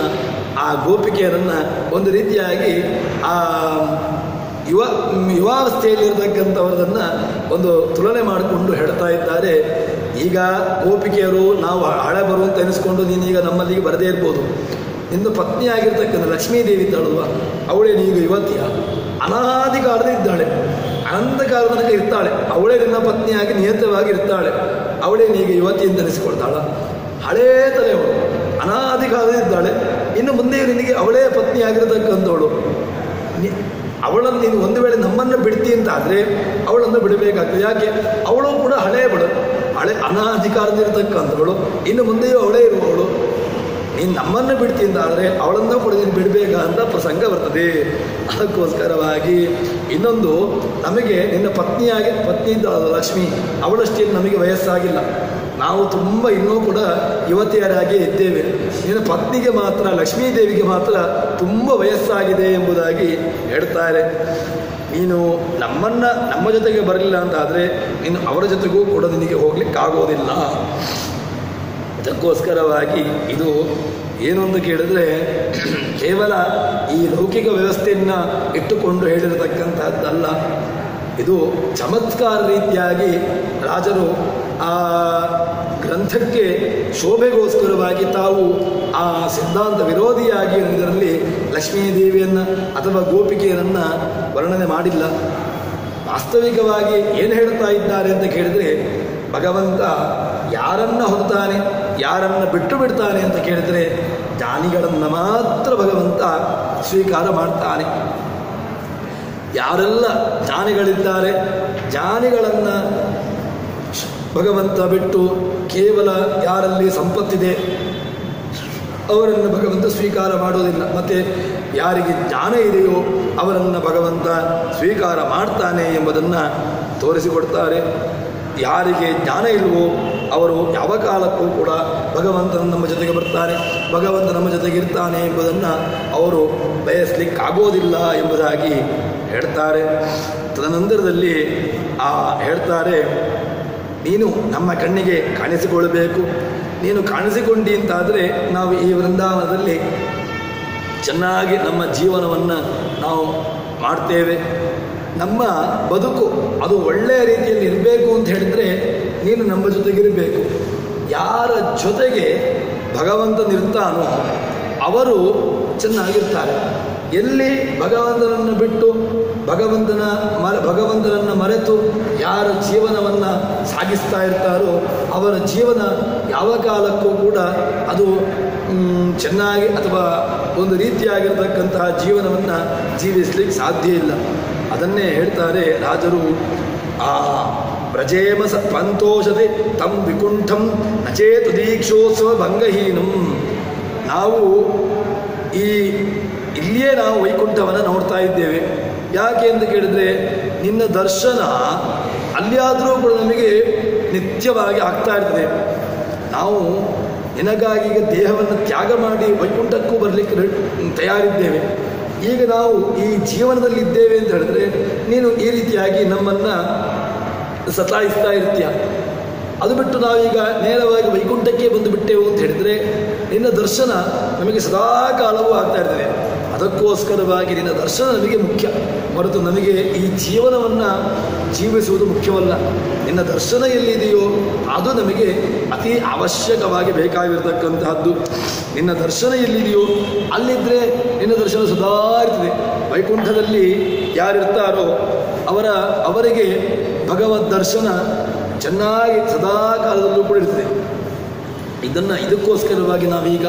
ಆ ಗೋಪಿಕೆಯರನ್ನು ಒಂದು ರೀತಿಯಾಗಿ ಆ ಯುವಾವಸ್ಥೆಯಲ್ಲಿರತಕ್ಕಂಥವರನ್ನು ಒಂದು ತುಲನೆ ಮಾಡಿಕೊಂಡು ಹೇಳ್ತಾ ಇದ್ದಾರೆ. ಈಗ ಗೋಪಿಕೆಯರು ನಾವು ಹಳೆ ಬರುವಂತ ಎನಿಸ್ಕೊಂಡು ನೀನೀಗ ನಮ್ಮಲ್ಲಿಗೆ ಬರದೇ ಇರ್ಬೋದು. ನಿನ್ನ ಪತ್ನಿಯಾಗಿರ್ತಕ್ಕಂಥ ಲಕ್ಷ್ಮೀದೇವಿ ಇದ್ದಾಳಲ್ವ, ಅವಳೇನು ಈಗ ಯುವತಿಯ ಅನಾದಿ ಕಾಲದ ಇದ್ದಾಳೆ, ಅನಂತ ಕಾಲದ ತನಕ ಇರ್ತಾಳೆ. ಅವಳೇ ನಿನ್ನ ಪತ್ನಿಯಾಗಿ ನಿಯತವಾಗಿ ಇರ್ತಾಳೆ. ಅವಳೇನು ಈಗ ಯುವತಿ ಅಂತ ಅನಿಸಿಕೊಳ್ತಾಳ? ಹಳೇ ತಲೆ ಅವಳು, ಅನಾದಿ ಕಾಲದ ಇದ್ದಾಳೆ. ಇನ್ನು ಮುಂದೆ ನಿನಗೆ ಅವಳೇ ಪತ್ನಿಯಾಗಿರತಕ್ಕಂಥವಳು. ಅವಳನ್ನು ನೀನು ಒಂದು ವೇಳೆ ನಮ್ಮನ್ನು ಬಿಡ್ತಿ ಅಂತ ಆದರೆ ಅವಳನ್ನು ಬಿಡಬೇಕಾಗ್ತದೆ. ಯಾಕೆ? ಅವಳು ಕೂಡ ಹಳೆ ಅನಾಧಿಕಾರದಿರತಕ್ಕಂಥವಳು, ಇನ್ನು ಮುಂದೆಯೂ ಅವಳೇ ಇರುವವಳು. ನೀನು ನಮ್ಮನ್ನು ಬಿಡ್ತಿ ಅಂತ ಆದರೆ ಅವಳನ್ನು ಕೂಡ ನೀನು ಬಿಡಬೇಕಂತ ಪ್ರಸಂಗ ಬರ್ತದೆ. ಅದಕ್ಕೋಸ್ಕರವಾಗಿ ಇನ್ನೊಂದು, ನಮಗೆ ನಿನ್ನ ಪತ್ನಿ ಇದ್ದಾಳಲ್ಲ ಲಕ್ಷ್ಮಿ, ಅವಳಷ್ಟೇನು ನಮಗೆ ವಯಸ್ಸಾಗಿಲ್ಲ. ನಾವು ತುಂಬ ಇನ್ನೂ ಕೂಡ ಯುವತಿಯರಾಗಿ ಇದ್ದೇವೆ. ನಿನ್ನ ಪತ್ನಿಗೆ ಮಾತ್ರ, ಲಕ್ಷ್ಮೀದೇವಿಗೆ ಮಾತ್ರ ತುಂಬ ವಯಸ್ಸಾಗಿದೆ ಎಂಬುದಾಗಿ ಹೇಳ್ತಾರೆ. ನೀನು ನಮ್ಮ ಜೊತೆಗೆ ಬರಲಿಲ್ಲ ಅಂತಾದರೆ ನೀನು ಅವರ ಜೊತೆಗೂ ಕೂಡ ನಿನಗೆ ಹೋಗ್ಲಿಕ್ಕಾಗೋದಿಲ್ಲ. ಅದಕ್ಕೋಸ್ಕರವಾಗಿ ಇದು ಏನು ಅಂತ ಕೇಳಿದ್ರೆ ಕೇವಲ ಈ ಲೌಕಿಕ ವ್ಯವಸ್ಥೆಯನ್ನು ಇಟ್ಟುಕೊಂಡು ಹೇಳಿರತಕ್ಕಂಥದ್ದಲ್ಲ. ಇದು ಚಮತ್ಕಾರ ರೀತಿಯಾಗಿ ರಾಜರು ಆ ಗ್ರಂಥಕ್ಕೆ ಶೋಭೆಗೋಸ್ಕರವಾಗಿ ತಾವು ಆ ಸಿದ್ಧಾಂತ ವಿರೋಧಿಯಾಗಿ ಇದರಲ್ಲಿ ಲಕ್ಷ್ಮೀದೇವಿಯನ್ನು ಅಥವಾ ಗೋಪಿಕೆಯರನ್ನು ವರ್ಣನೆ ಮಾಡಿಲ್ಲ. ವಾಸ್ತವಿಕವಾಗಿ ಏನು ಹೇಳ್ತಾ ಇದ್ದಾರೆ ಅಂತ ಕೇಳಿದರೆ, ಭಗವಂತ ಯಾರನ್ನ ಹೊರತಾನೆ, ಯಾರನ್ನ ಬಿಟ್ಟು ಬಿಡ್ತಾನೆ ಅಂತ ಕೇಳಿದರೆ ಜ್ಞಾನಿಗಳನ್ನು ಮಾತ್ರ ಭಗವಂತ ಸ್ವೀಕಾರ ಮಾಡ್ತಾನೆ. ಯಾರೆಲ್ಲ ಜ್ಞಾನಿಗಳಿದ್ದಾರೆ, ಜ್ಞಾನಿಗಳನ್ನು ಭಗವಂತ ಬಿಟ್ಟು ಕೇವಲ ಯಾರಲ್ಲಿ ಸಂಪತ್ತಿದೆ ಅವರನ್ನು ಭಗವಂತ ಸ್ವೀಕಾರ ಮಾಡೋದಿಲ್ಲ. ಮತ್ತು ಯಾರಿಗೆ ಜ್ಞಾನ ಇದೆಯೋ ಅವರನ್ನು ಭಗವಂತ ಸ್ವೀಕಾರ ಮಾಡ್ತಾನೆ ಎಂಬುದನ್ನು ತೋರಿಸಿಕೊಡ್ತಾರೆ. ಯಾರಿಗೆ ಜ್ಞಾನ ಇಲ್ವೋ ಅವರು ಯಾವ ಕಾಲಕ್ಕೂ ಕೂಡ ಭಗವಂತನ ನಮ್ಮ ಜೊತೆಗೆ ಬರ್ತಾನೆ, ಭಗವಂತ ನಮ್ಮ ಜೊತೆಗೆ ಇರ್ತಾನೆ ಎಂಬುದನ್ನು ಅವರು ಬಯಸಲಿಕ್ಕಾಗೋದಿಲ್ಲ ಎಂಬುದಾಗಿ ಹೇಳ್ತಾರೆ. ತದನಂತರದಲ್ಲಿ ಹೇಳ್ತಾರೆ, ನೀನು ನಮ್ಮ ಕಣ್ಣಿಗೆ ಕಾಣಿಸಿಕೊಳ್ಳಬೇಕು. ನೀನು ಕಾಣಿಸಿಕೊಂಡಿ ಅಂತಾದರೆ ನಾವು ಈ ವೃಂದಾವನದಲ್ಲಿ ಚೆನ್ನಾಗಿ ನಮ್ಮ ಜೀವನವನ್ನು ನಾವು ಮಾಡ್ತೇವೆ. ನಮ್ಮ ಬದುಕು ಅದು ಒಳ್ಳೆಯ ರೀತಿಯಲ್ಲಿ ಇರಬೇಕು ಅಂತ ಹೇಳಿದರೆ ನೀನು ನಮ್ಮ ಜೊತೆಗಿರಬೇಕು. ಯಾರ ಜೊತೆಗೆ ಭಗವಂತನಿರ್ತಾನೋ ಅವರು ಚೆನ್ನಾಗಿರ್ತಾರೆ. ಎಲ್ಲಿ ಭಗವಂತನನ್ನು ಬಿಟ್ಟು ಭಗವಂತನನ್ನು ಮರೆತು ಯಾರ ಜೀವನವನ್ನು ಸಾಗಿಸ್ತಾ ಇರ್ತಾರೋ ಅವರ ಜೀವನ ಯಾವ ಕಾಲಕ್ಕೂ ಕೂಡ ಅದು ಚೆನ್ನಾಗಿ ಅಥವಾ ಒಂದು ರೀತಿಯಾಗಿರ್ತಕ್ಕಂತಹ ಜೀವನವನ್ನು ಜೀವಿಸಲಿಕ್ಕೆ ಸಾಧ್ಯ ಇಲ್ಲ. ಅದನ್ನೇ ಹೇಳ್ತಾರೆ ರಾಜರು, ವ್ರಜೇಮ ಪಂತೋಷತೆ ತಂ ವಿಕುಂಠಂ ನಚೇತು ದೀಕ್ಷೋತ್ಸವ ಭಂಗಹೀನಂ. ನಾವು ಇಲ್ಲಿಯೇ ನಾವು ವೈಕುಂಠವನ್ನು ನೋಡ್ತಾ ಇದ್ದೇವೆ. ಯಾಕೆ ಅಂತ ಕೇಳಿದರೆ ನಿನ್ನ ದರ್ಶನ ಅಲ್ಲಿಯಾದರೂ ಕೂಡ ನಮಗೆ ನಿತ್ಯವಾಗಿ ಆಗ್ತಾ ಇರ್ತದೆ. ನಾವು ನಿನಗಾಗಿ ಈಗ ದೇಹವನ್ನು ತ್ಯಾಗ ಮಾಡಿ ವೈಕುಂಠಕ್ಕೂ ಬರಲಿಕ್ಕೆ ತಯಾರಿದ್ದೇವೆ. ಈಗ ನಾವು ಈ ಜೀವನದಲ್ಲಿದ್ದೇವೆ ಅಂತ ಹೇಳಿದ್ರೆ ನೀನು ಈ ರೀತಿಯಾಗಿ ನಮ್ಮನ್ನು ಸತಾಯಿಸ್ತಾ ಇರ್ತೀಯ. ಅದು ಬಿಟ್ಟು ನಾವೀಗ ನೇರವಾಗಿ ವೈಕುಂಠಕ್ಕೆ ಬಂದು ಬಿಟ್ಟೆವು ಅಂತ ಹೇಳಿದರೆ ನಿನ್ನ ದರ್ಶನ ನಮಗೆ ಸದಾ ಕಾಲವೂ ಆಗ್ತಾ ಇರ್ತದೆ. ಅದಕ್ಕೋಸ್ಕರವಾಗಿ ನಿನ್ನ ದರ್ಶನ ನಮಗೆ ಮುಖ್ಯ ಹೊರತು ನಮಗೆ ಈ ಜೀವನವನ್ನು ಜೀವಿಸುವುದು ಮುಖ್ಯವಲ್ಲ. ನಿನ್ನ ದರ್ಶನ ಎಲ್ಲಿದೆಯೋ ಅದು ನಮಗೆ ಅತಿ ಅವಶ್ಯಕವಾಗಿ ಬೇಕಾಗಿರತಕ್ಕಂತಹದ್ದು. ನಿನ್ನ ದರ್ಶನ ಎಲ್ಲಿದೆಯೋ ಅಲ್ಲಿದ್ದರೆ ನಿನ್ನ ದರ್ಶನ ಸದಾ ಇರ್ತದೆ. ವೈಕುಂಠದಲ್ಲಿ ಯಾರಿರ್ತಾರೋ ಅವರಿಗೆ ಭಗವದ್ ದರ್ಶನ ಚೆನ್ನಾಗಿ ಸದಾ ಕಾಲದಲ್ಲೂ ಕೂಡ ಇರ್ತದೆ. ಇದಕ್ಕೋಸ್ಕರವಾಗಿ ನಾವೀಗ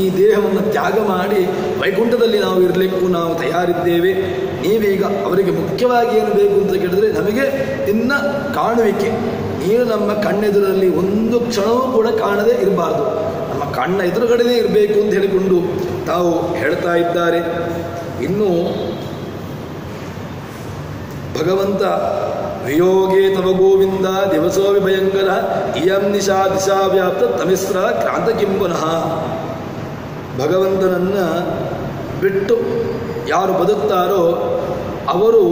ಈ ದೇಹವನ್ನು ತ್ಯಾಗ ಮಾಡಿ ವೈಕುಂಠದಲ್ಲಿ ನಾವು ಇರಲಿಕ್ಕೂ ನಾವು ತಯಾರಿದ್ದೇವೆ. ನೀವೀಗ ಅವರಿಗೆ ಮುಖ್ಯವಾಗಿ ಏನು ಬೇಕು ಅಂತ ಕೇಳಿದ್ರೆ ನಮಗೆ ನಿನ್ನ ಕಾಣುವಿಕೆ. ನೀನು ನಮ್ಮ ಕಣ್ಣೆದುರಲ್ಲಿ ಒಂದು ಕ್ಷಣವೂ ಕೂಡ ಕಾಣದೇ ಇರಬಾರ್ದು, ನಮ್ಮ ಕಣ್ಣ ಎದುರುಗಡೆನೇ ಇರಬೇಕು ಅಂತ ಹೇಳಿಕೊಂಡು ತಾವು ಹೇಳ್ತಾ ಇದ್ದಾರೆ. ಇನ್ನು ಭಗವಂತ ವಿಯೋಗೇ ತವ ಗೋವಿಂದ ದಿವಸೋ ವಿಭಯಂಕರ ಇಯಂ ನಿಶಾ ದಿಶಾ ವ್ಯಾಪ್ತ ತಮಿಸ್ರ ಕ್ರಾಂತ ಕಿಂಪುನಃ. ಭಗವಂತನನ್ನು ಬಿಟ್ಟು ಯಾರು ಬದುಕ್ತಾರೋ ಅವರು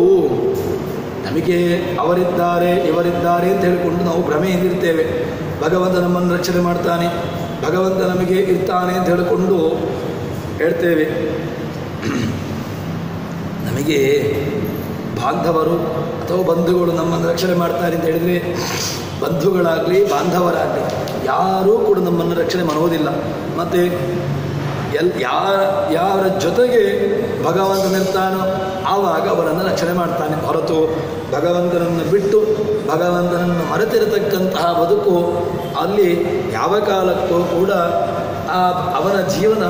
ನಮಗೆ ಅವರಿದ್ದಾರೆ ಇವರಿದ್ದಾರೆ ಅಂತ ಹೇಳಿಕೊಂಡು ನಾವು ಭ್ರಮೆಯಿಂದಿರ್ತೇವೆ. ಭಗವಂತ ನಮ್ಮನ್ನು ರಕ್ಷಣೆ ಮಾಡ್ತಾನೆ, ಭಗವಂತ ನಮಗೆ ಇರ್ತಾನೆ ಅಂತ ಹೇಳಿಕೊಂಡು ಹೇಳ್ತೇವೆ. ನಮಗೆ ಬಾಂಧವರು ಅಥವಾ ಬಂಧುಗಳು ನಮ್ಮನ್ನು ರಕ್ಷಣೆ ಮಾಡ್ತಾರೆ ಅಂತ ಹೇಳಿದರೆ ಬಂಧುಗಳಾಗಲಿ ಬಾಂಧವರಾಗಲಿ ಯಾರೂ ಕೂಡ ನಮ್ಮನ್ನು ರಕ್ಷಣೆ ಮಾಡೋದಿಲ್ಲ. ಮತ್ತು ಯಾರ ಜೊತೆಗೆ ಭಗವಂತನಿರ್ತಾನೋ ಆವಾಗ ಅವರನ್ನು ರಕ್ಷಣೆ ಮಾಡ್ತಾನೆ ಹೊರತು ಭಗವಂತನನ್ನು ಬಿಟ್ಟು ಭಗವಂತನನ್ನು ಮರೆತಿರತಕ್ಕಂತಹ ಬದುಕು ಅಲ್ಲಿ ಯಾವ ಕಾಲಕ್ಕೂ ಕೂಡ ಅವನ ಜೀವನ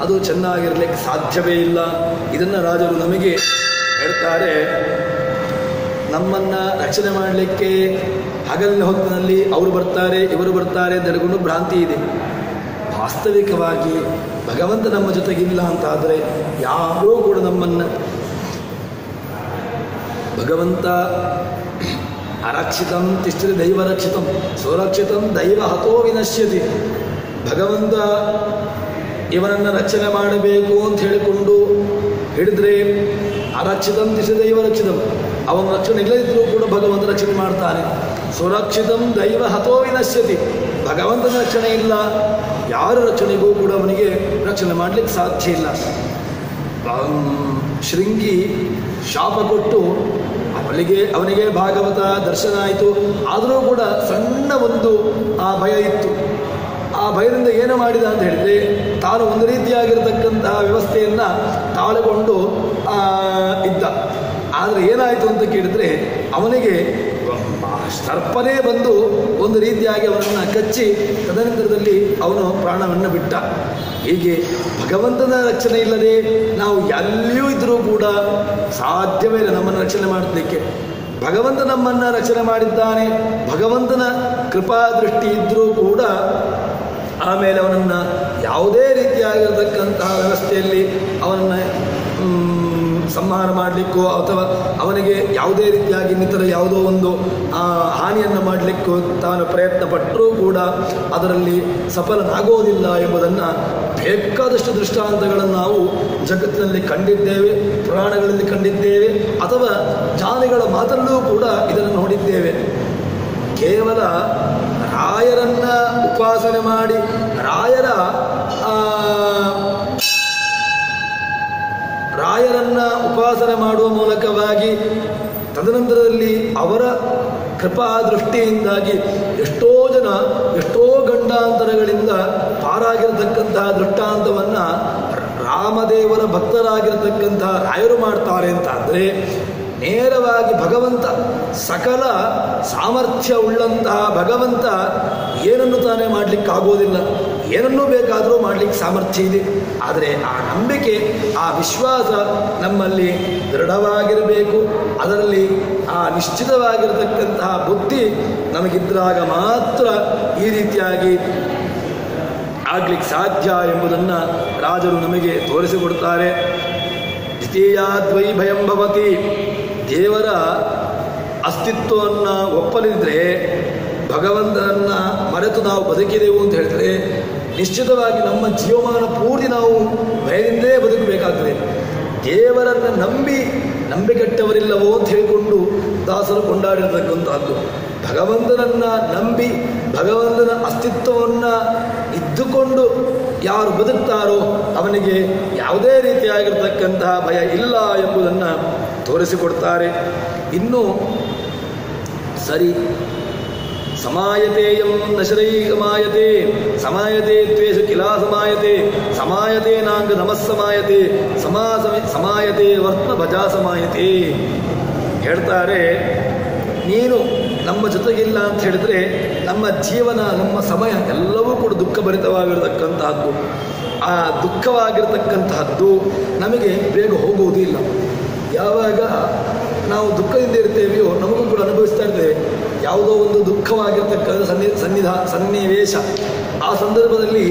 ಅದು ಚೆನ್ನಾಗಿರಲಿಕ್ಕೆ ಸಾಧ್ಯವೇ ಇಲ್ಲ. ಇದನ್ನು ರಾಜರು ನಮಗೆ ಹೇಳ್ತಾರೆ. ನಮ್ಮನ್ನು ರಕ್ಷಣೆ ಮಾಡಲಿಕ್ಕೆ ಹಗಲಿನ ಹೊತ್ತಿನಲ್ಲಿ ಅವರು ಬರ್ತಾರೆ ಇವರು ಬರ್ತಾರೆ ಅಂತ ಹೇಳಿಕೊಂಡು ಭ್ರಾಂತಿ ಇದೆ. ವಾಸ್ತವಿಕವಾಗಿ ಭಗವಂತ ನಮ್ಮ ಜೊತೆಗಿಲ್ಲ ಅಂತಾದರೆ ಯಾರೂ ಕೂಡ ನಮ್ಮನ್ನು ಭಗವಂತ ಅರಕ್ಷಿತಂ ತಿಷ್ಠತಿ ದೈವ ರಕ್ಷಿತಂ ಸುರಕ್ಷಿತಂ ದೈವ ಹತೋ ವಿನಶ್ಯತಿ. ಭಗವಂತ ಇವನನ್ನು ರಕ್ಷಣೆ ಮಾಡಬೇಕು ಅಂತ ಹೇಳಿಕೊಂಡು ಹಿಡಿದ್ರೆ ಅರಕ್ಷಿತಂ ತಿಷ್ಠತಿ ದೈವ ರಕ್ಷಿತಂ, ಅವನ ರಕ್ಷಣೆ ಇಲ್ಲದಿದ್ದರೂ ಕೂಡ ಭಗವಂತ ರಕ್ಷಣೆ ಮಾಡ್ತಾನೆ. ಸುರಕ್ಷಿತಂ ದೈವ ಹತೋ ವಿನಶ್ಯತಿ, ಭಗವಂತನ ರಕ್ಷಣೆ ಇಲ್ಲ ಯಾರ ರಕ್ಷಣೆಗೂ ಕೂಡ ಅವನಿಗೆ ರಕ್ಷಣೆ ಮಾಡಲಿಕ್ಕೆ ಸಾಧ್ಯ ಇಲ್ಲ. ಶೃಂಗಿ ಶಾಪ ಕೊಟ್ಟು ಅವನಿಗೆ ಭಾಗವತ ದರ್ಶನ ಆಯಿತು, ಆದರೂ ಕೂಡ ಸಣ್ಣ ಒಂದು ಭಯ ಇತ್ತು. ಆ ಭಯದಿಂದ ಏನು ಮಾಡಿದ ಅಂತ ಹೇಳಿದರೆ ತಾನು ಒಂದು ರೀತಿಯಾಗಿರತಕ್ಕಂತಹ ವ್ಯವಸ್ಥೆಯನ್ನು ತಾಳಿಕೊಂಡು ಇದ್ದ. ಆದರೆ ಏನಾಯಿತು ಅಂತ ಕೇಳಿದರೆ ಅವನಿಗೆ ಸರ್ಪನೇ ಬಂದು ಒಂದು ರೀತಿಯಾಗಿ ಅವನನ್ನು ಕಚ್ಚಿ ತದನಂತರದಲ್ಲಿ ಅವನು ಪ್ರಾಣವನ್ನು ಬಿಟ್ಟ. ಹೀಗೆ ಭಗವಂತನ ರಕ್ಷಣೆ ಇಲ್ಲದೆ ನಾವು ಎಲ್ಲಿಯೂ ಇದ್ದರೂ ಕೂಡ ಸಾಧ್ಯವೇ ಇಲ್ಲ ನಮ್ಮನ್ನು ರಕ್ಷಣೆ ಮಾಡಲಿಕ್ಕೆ. ಭಗವಂತ ನಮ್ಮನ್ನು ರಕ್ಷಣೆ ಮಾಡಿದ್ದಾನೆ, ಭಗವಂತನ ಕೃಪಾ ದೃಷ್ಟಿ ಇದ್ದರೂ ಕೂಡ ಆಮೇಲೆ ಅವನನ್ನು ಯಾವುದೇ ರೀತಿಯಾಗಿರತಕ್ಕಂತಹ ವ್ಯವಸ್ಥೆಯಲ್ಲಿ ಅವನನ್ನು ಸಂಹಾರ ಮಾಡಲಿಕ್ಕೋ ಅಥವಾ ಅವನಿಗೆ ಯಾವುದೇ ರೀತಿಯಾಗಿ ಇನ್ನಿತರ ಯಾವುದೋ ಒಂದು ಹಾನಿಯನ್ನು ಮಾಡಲಿಕ್ಕೂ ತಾನು ಪ್ರಯತ್ನ ಪಟ್ಟರೂ ಕೂಡ ಅದರಲ್ಲಿ ಸಫಲನಾಗೋದಿಲ್ಲ ಎಂಬುದನ್ನು ಬೇಕಾದಷ್ಟು ದೃಷ್ಟಾಂತಗಳನ್ನು ನಾವು ಜಗತ್ತಿನಲ್ಲಿ ಕಂಡಿದ್ದೇವೆ, ಪುರಾಣಗಳಲ್ಲಿ ಕಂಡಿದ್ದೇವೆ, ಅಥವಾ ಜ್ಞಾನಿಗಳ ಮಾತಲ್ಲೂ ಕೂಡ ಇದನ್ನು ನೋಡಿದ್ದೇವೆ. ಕೇವಲ ರಾಯರನ್ನು ಉಪಾಸನೆ ಮಾಡಿ ರಾಯರನ್ನು ಉಪಾಸನೆ ಮಾಡುವ ಮೂಲಕವಾಗಿ ತದನಂತರದಲ್ಲಿ ಅವರ ಕೃಪಾ ದೃಷ್ಟಿಯಿಂದಾಗಿ ಎಷ್ಟೋ ಜನ ಎಷ್ಟೋ ಗಂಡಾಂತರಗಳಿಂದ ಪಾರಾಗಿರತಕ್ಕಂತಹ ದೃಷ್ಟಾಂತವನ್ನು ರಾಮದೇವರ ಭಕ್ತರಾಗಿರತಕ್ಕಂತಹ ರಾಯರು ಮಾಡ್ತಾರೆ ಅಂತ ಅಂದರೆ ನೇರವಾಗಿ ಭಗವಂತ ಸಕಲ ಸಾಮರ್ಥ್ಯ ಉಳ್ಳಂತಹ ಭಗವಂತ ಏನನ್ನು ತಾನೇ ಮಾಡಲಿಕ್ಕಾಗೋದಿಲ್ಲ, ಏನನ್ನೂ ಬೇಕಾದರೂ ಮಾಡಲಿಕ್ಕೆ ಸಾಮರ್ಥ್ಯ ಇದೆ. ಆದರೆ ಆ ನಂಬಿಕೆ ಆ ವಿಶ್ವಾಸ ನಮ್ಮಲ್ಲಿ ದೃಢವಾಗಿರಬೇಕು. ಅದರಲ್ಲಿ ಆ ನಿಶ್ಚಿತವಾಗಿರತಕ್ಕಂತಹ ಬುದ್ಧಿ ನಮಗಿದ್ದಾಗ ಮಾತ್ರ ಈ ರೀತಿಯಾಗಿ ಆಗ್ಲಿಕ್ಕೆ ಸಾಧ್ಯ ಎಂಬುದನ್ನು ರಾಜರು ನಮಗೆ ತೋರಿಸಿಕೊಡ್ತಾರೆ. ದ್ವಿತೀಯಾದ್ವೈ ಭಯಂ ಭವತಿ, ದೇವರ ಅಸ್ತಿತ್ವವನ್ನು ಒಪ್ಪಲಿದ್ರೆ ಭಗವಂತನನ್ನು ಮರೆತು ನಾವು ಬದುಕಿದೆವು ಅಂತ ಹೇಳಿದರೆ ನಿಶ್ಚಿತವಾಗಿ ನಮ್ಮ ಜೀವಮಾನ ಪೂರ್ತಿ ನಾವು ಭಯದಿಂದಲೇ ಬದುಕಬೇಕಾಗ್ತದೆ. ದೇವರನ್ನು ನಂಬಿಕೆಟ್ಟವರಿಲ್ಲವೋ ಅಂತ ಹೇಳಿಕೊಂಡು ದಾಸರು ಕೊಂಡಾಡಿರತಕ್ಕಂಥದ್ದು. ಭಗವಂತನನ್ನು ನಂಬಿ ಭಗವಂತನ ಅಸ್ತಿತ್ವವನ್ನು ಇದ್ದುಕೊಂಡು ಯಾರು ಬದುಕ್ತಾರೋ ಅವನಿಗೆ ಯಾವುದೇ ರೀತಿಯಾಗಿರ್ತಕ್ಕಂತಹ ಭಯ ಇಲ್ಲ ಎಂಬುದನ್ನು ತೋರಿಸಿಕೊಡ್ತಾರೆ. ಇನ್ನು ಸರಿ ಸಮಾಯತೆಯಂ ನಶರೈ ಸಮಾಯತೆ ಸಮಾಯತೆ ತ್ವೇಷು ಕಿಲಾ ಸಮಾಯತೆ ಸಮಾಯತೆ ನಾಂಗ ನಮಸ್ಸಮಾಯತೆ ಸಮಾಯತೆ ವರ್ತ್ಮ ಭಜಾ ಸಮಾಯತೆ ಹೇಳ್ತಾರೆ. ನೀನು ನಮ್ಮ ಜೊತೆಗಿಲ್ಲ ಅಂತ ಹೇಳಿದರೆ ನಮ್ಮ ಜೀವನ ನಮ್ಮ ಸಮಯ ಎಲ್ಲವೂ ಕೂಡ ದುಃಖಭರಿತವಾಗಿರತಕ್ಕಂತಹದ್ದು. ಆ ದುಃಖವಾಗಿರತಕ್ಕಂತಹದ್ದು ನಮಗೆ ಬೇಗ ಹೋಗುವುದಿಲ್ಲ. ಯಾವಾಗ ನಾವು ದುಃಖದಿಂದ ಇರ್ತೇವೆಯೋ ನಮಗೂ ಕೂಡ ಅನುಭವಿಸ್ತಾ ಇರ್ತೇವೆ. ಯಾವುದೋ ಒಂದು ದುಃಖವಾಗಿರ್ತಕ್ಕಂಥ ಸನ್ನಿವೇಶ, ಆ ಸಂದರ್ಭದಲ್ಲಿ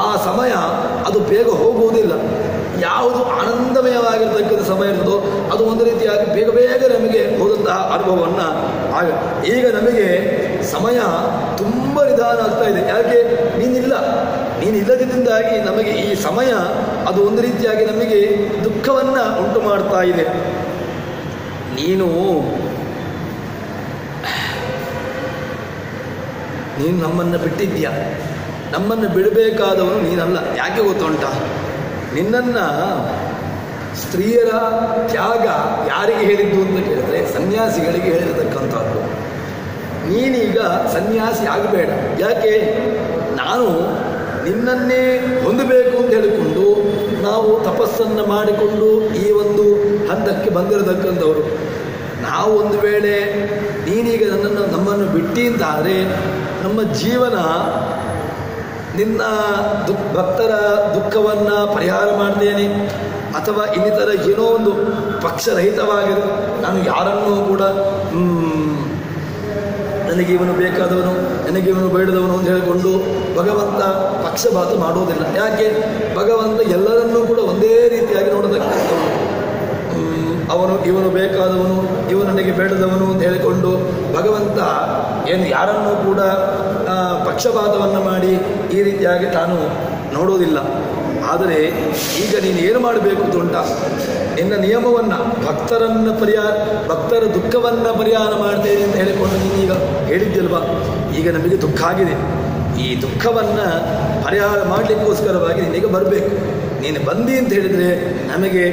ಆ ಸಮಯ ಅದು ಬೇಗ ಹೋಗುವುದಿಲ್ಲ. ಯಾವುದು ಆನಂದಮಯವಾಗಿರ್ತಕ್ಕಂಥ ಸಮಯ ಇರ್ತದೋ ಅದು ಒಂದು ರೀತಿಯಾಗಿ ಬೇಗ ಬೇಗ ನಮಗೆ ಹೋದಂತಹ ಅನುಭವವನ್ನು ಆಗ ಈಗ ನಮಗೆ ಸಮಯ ತುಂಬ ನಿಧಾನ ಆಗ್ತಾ ಇದೆ. ಯಾಕೆ? ನೀನಿಲ್ಲದಿದ್ದಾಗಿ ನಮಗೆ ಈ ಸಮಯ ಅದು ಒಂದು ರೀತಿಯಾಗಿ ನಮಗೆ ದುಃಖವನ್ನು ಉಂಟು ಮಾಡ್ತಾ ಇದೆ. ನೀನು ನಮ್ಮನ್ನು ಬಿಟ್ಟಿದ್ದೀಯ. ನಮ್ಮನ್ನು ಬಿಡಬೇಕಾದವನು ನೀನಲ್ಲ. ಯಾಕೆ ಗೊತ್ತುಂಟ? ನಿನ್ನನ್ನು ಸ್ತ್ರೀಯರ ತ್ಯಾಗ ಯಾರಿಗೆ ಹೇಳಿದ್ದು ಅಂತ ಕೇಳಿದ್ರೆ ಸನ್ಯಾಸಿಗಳಿಗೆ ಹೇಳಿರತಕ್ಕಂಥದ್ದು. ನೀನೀಗ ಸನ್ಯಾಸಿ ಆಗಬೇಡ. ಯಾಕೆ? ನಾನು ನಿನ್ನನ್ನೇ ಹೊಂದಬೇಕು ಅಂತ ಹೇಳಿಕೊಂಡು ನಾವು ತಪಸ್ಸನ್ನು ಮಾಡಿಕೊಂಡು ಈ ಒಂದು ಹಂತಕ್ಕೆ ಬಂದಿರತಕ್ಕಂಥವರು. ನಾವು ಒಂದು ವೇಳೆ ನೀನೀಗ ನಮ್ಮನ್ನು ಬಿಟ್ಟಿ ಅಂತಾದರೆ ನಮ್ಮ ಜೀವನ ನಿನ್ನ ಭಕ್ತರ ದುಃಖವನ್ನು ಪರಿಹಾರ ಮಾಡ್ತೇನೆ ಅಥವಾ ಇನ್ನಿತರ ಏನೋ ಒಂದು ಪಕ್ಷರಹಿತವಾಗಿರು ನಾನು ಯಾರನ್ನೂ ಕೂಡ ನನಗೆ ಇವನು ಬೇಕಾದವನು, ನನಗೆ ಇವನು ಬೇಡದವನು ಅಂತ ಹೇಳಿಕೊಂಡು ಭಗವಂತ ಪಕ್ಷಪಾತ ಮಾಡುವುದಿಲ್ಲ. ಯಾಕೆ? ಭಗವಂತ ಎಲ್ಲರನ್ನೂ ಕೂಡ ಒಂದೇ ರೀತಿಯಾಗಿ ನೋಡತಕ್ಕಂಥವನು. ಇವನು ಬೇಕಾದವನು, ಇವನು ನನಗೆ ಬೇಡದವನು ಅಂತ ಹೇಳಿಕೊಂಡು ಭಗವಂತ ಯಾರನ್ನೂ ಕೂಡ ಪಕ್ಷಪಾತವನ್ನು ಮಾಡಿ ಈ ರೀತಿಯಾಗಿ ತಾನು ನೋಡೋದಿಲ್ಲ. ಆದರೆ ಈಗ ನೀನು ಏನು ಮಾಡಬೇಕು ಅಂತ ನಿನ್ನ ನಿಯಮವನ್ನು ಭಕ್ತರ ದುಃಖವನ್ನು ಪರಿಹಾರ ಮಾಡ್ತೇನೆ ಅಂತ ಹೇಳಿಕೊಂಡು ನೀನೀಗ ಹೇಳಿದ್ಯಲ್ವಾ? ಈಗ ನಮಗೆ ದುಃಖ ಆಗಿದೆ. ಈ ದುಃಖವನ್ನು ಪರಿಹಾರ ಮಾಡಲಿಕ್ಕೋಸ್ಕರವಾಗಿ ನೀನೀಗ ಬರಬೇಕು. ನೀನು ಬಂದಿ ಅಂತ ಹೇಳಿದರೆ ನಮಗೆ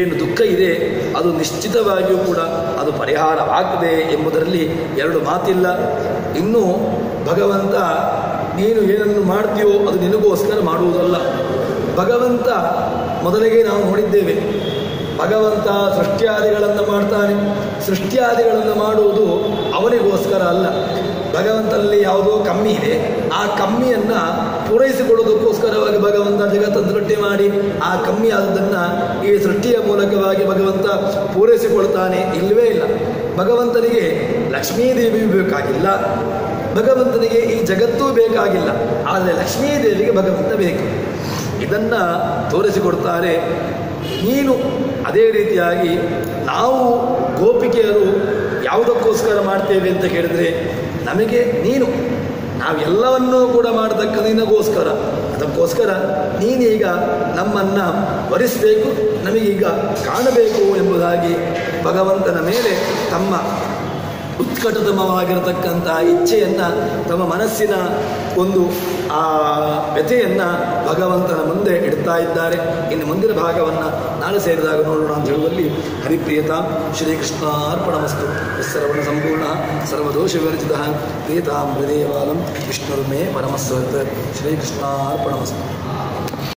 ಏನು ದುಃಖ ಇದೆ ಅದು ನಿಶ್ಚಿತವಾಗಿಯೂ ಕೂಡ ಅದು ಪರಿಹಾರವಾಗದೆ ಎಂಬುದರಲ್ಲಿ ಎರಡು ಮಾತಿಲ್ಲ. ಇನ್ನೂ ಭಗವಂತ ನೀನು ಏನನ್ನು ಮಾಡ್ತೀಯೋ ಅದು ನಿನಗೋಸ್ಕರ ಮಾಡುವುದಲ್ಲ. ಭಗವಂತ ಮೊದಲಿಗೆ ನಾವು ನೋಡಿದ್ದೇವೆ, ಭಗವಂತ ಸೃಷ್ಟ್ಯಾದಿಗಳನ್ನು ಮಾಡ್ತಾನೆ. ಸೃಷ್ಟ್ಯಾದಿಗಳನ್ನು ಮಾಡುವುದು ಅವನಿಗೋಸ್ಕರ ಅಲ್ಲ. ಭಗವಂತನಲ್ಲಿ ಯಾವುದೋ ಕಮ್ಮಿ ಇದೆ, ಆ ಕಮ್ಮಿಯನ್ನು ಪೂರೈಸಿಕೊಳ್ಳೋದಕ್ಕೋಸ್ಕರವಾಗಿ ಭಗವಂತ ಜಗತ್ತನ್ನು ಸೃಷ್ಟಿ ಮಾಡಿ ಆ ಕಮ್ಮಿ ಆದದನ್ನು ಈ ಸೃಷ್ಟಿಯ ಮೂಲಕವಾಗಿ ಭಗವಂತ ಪೂರೈಸಿಕೊಳ್ತಾನೆ. ಇಲ್ಲವೇ ಇಲ್ಲ. ಭಗವಂತನಿಗೆ ಲಕ್ಷ್ಮೀದೇವಿಯೂ ಬೇಕಾಗಿಲ್ಲ, ಭಗವಂತನಿಗೆ ಈ ಜಗತ್ತೂ ಬೇಕಾಗಿಲ್ಲ. ಆದರೆ ಲಕ್ಷ್ಮೀದೇವಿಗೆ ಭಗವಂತ ಬೇಕು. ಇದನ್ನು ತೋರಿಸಿಕೊಡ್ತಾರೆ. ನೀನು ಅದೇ ರೀತಿಯಾಗಿ ನಾವು ಗೋಪಿಕೆಯರು ಯಾವುದಕ್ಕೋಸ್ಕರ ಮಾಡ್ತೇವೆ ಅಂತ ಕೇಳಿದರೆ ನಮಗೆ ನಾವೆಲ್ಲವನ್ನೂ ಕೂಡ ಮಾಡತಕ್ಕ ನಿನಗೋಸ್ಕರ. ಅದಕ್ಕೋಸ್ಕರ ನೀನೀಗ ನಮ್ಮನ್ನು ವರಿಸಬೇಕು, ನಮಗೀಗ ಕಾಣಬೇಕು ಎಂಬುದಾಗಿ ಭಗವಂತನ ಮೇಲೆ ತಮ್ಮ ಉತ್ಕಟತಮವಾಗಿರತಕ್ಕಂಥ ಇಚ್ಛೆಯನ್ನು, ತಮ್ಮ ಮನಸ್ಸಿನ ಒಂದು ಆ ವ್ಯಥೆಯನ್ನು ಭಗವಂತನ ಮುಂದೆ ಇಡ್ತಾ ಇದ್ದಾರೆ. ಇನ್ನು ಮುಂದಿನ ಭಾಗವನ್ನು ನಾಳೆ ಸೇರಿದಾಗ ನೋಡೋಣ ಅಂತ ಹೇಳುವಲ್ಲಿ ಹರಿಪ್ರಿಯತಾ ಶ್ರೀಕೃಷ್ಣಾರ್ಪಣಮಸ್ತು. ಸರ್ವಣ ಸಂಪೂರ್ಣ ಸರ್ವದೋಷ ವಿವರ್ಜಿತ ಪ್ರಿಯತಾಂ ಹೃದಯವಾಲಂ ವಿಷ್ಣುರ್ಮೇ ಪರಮಸ್ವರ್ತ. ಶ್ರೀಕೃಷ್ಣಾರ್ಪಣಮಸ್ತು.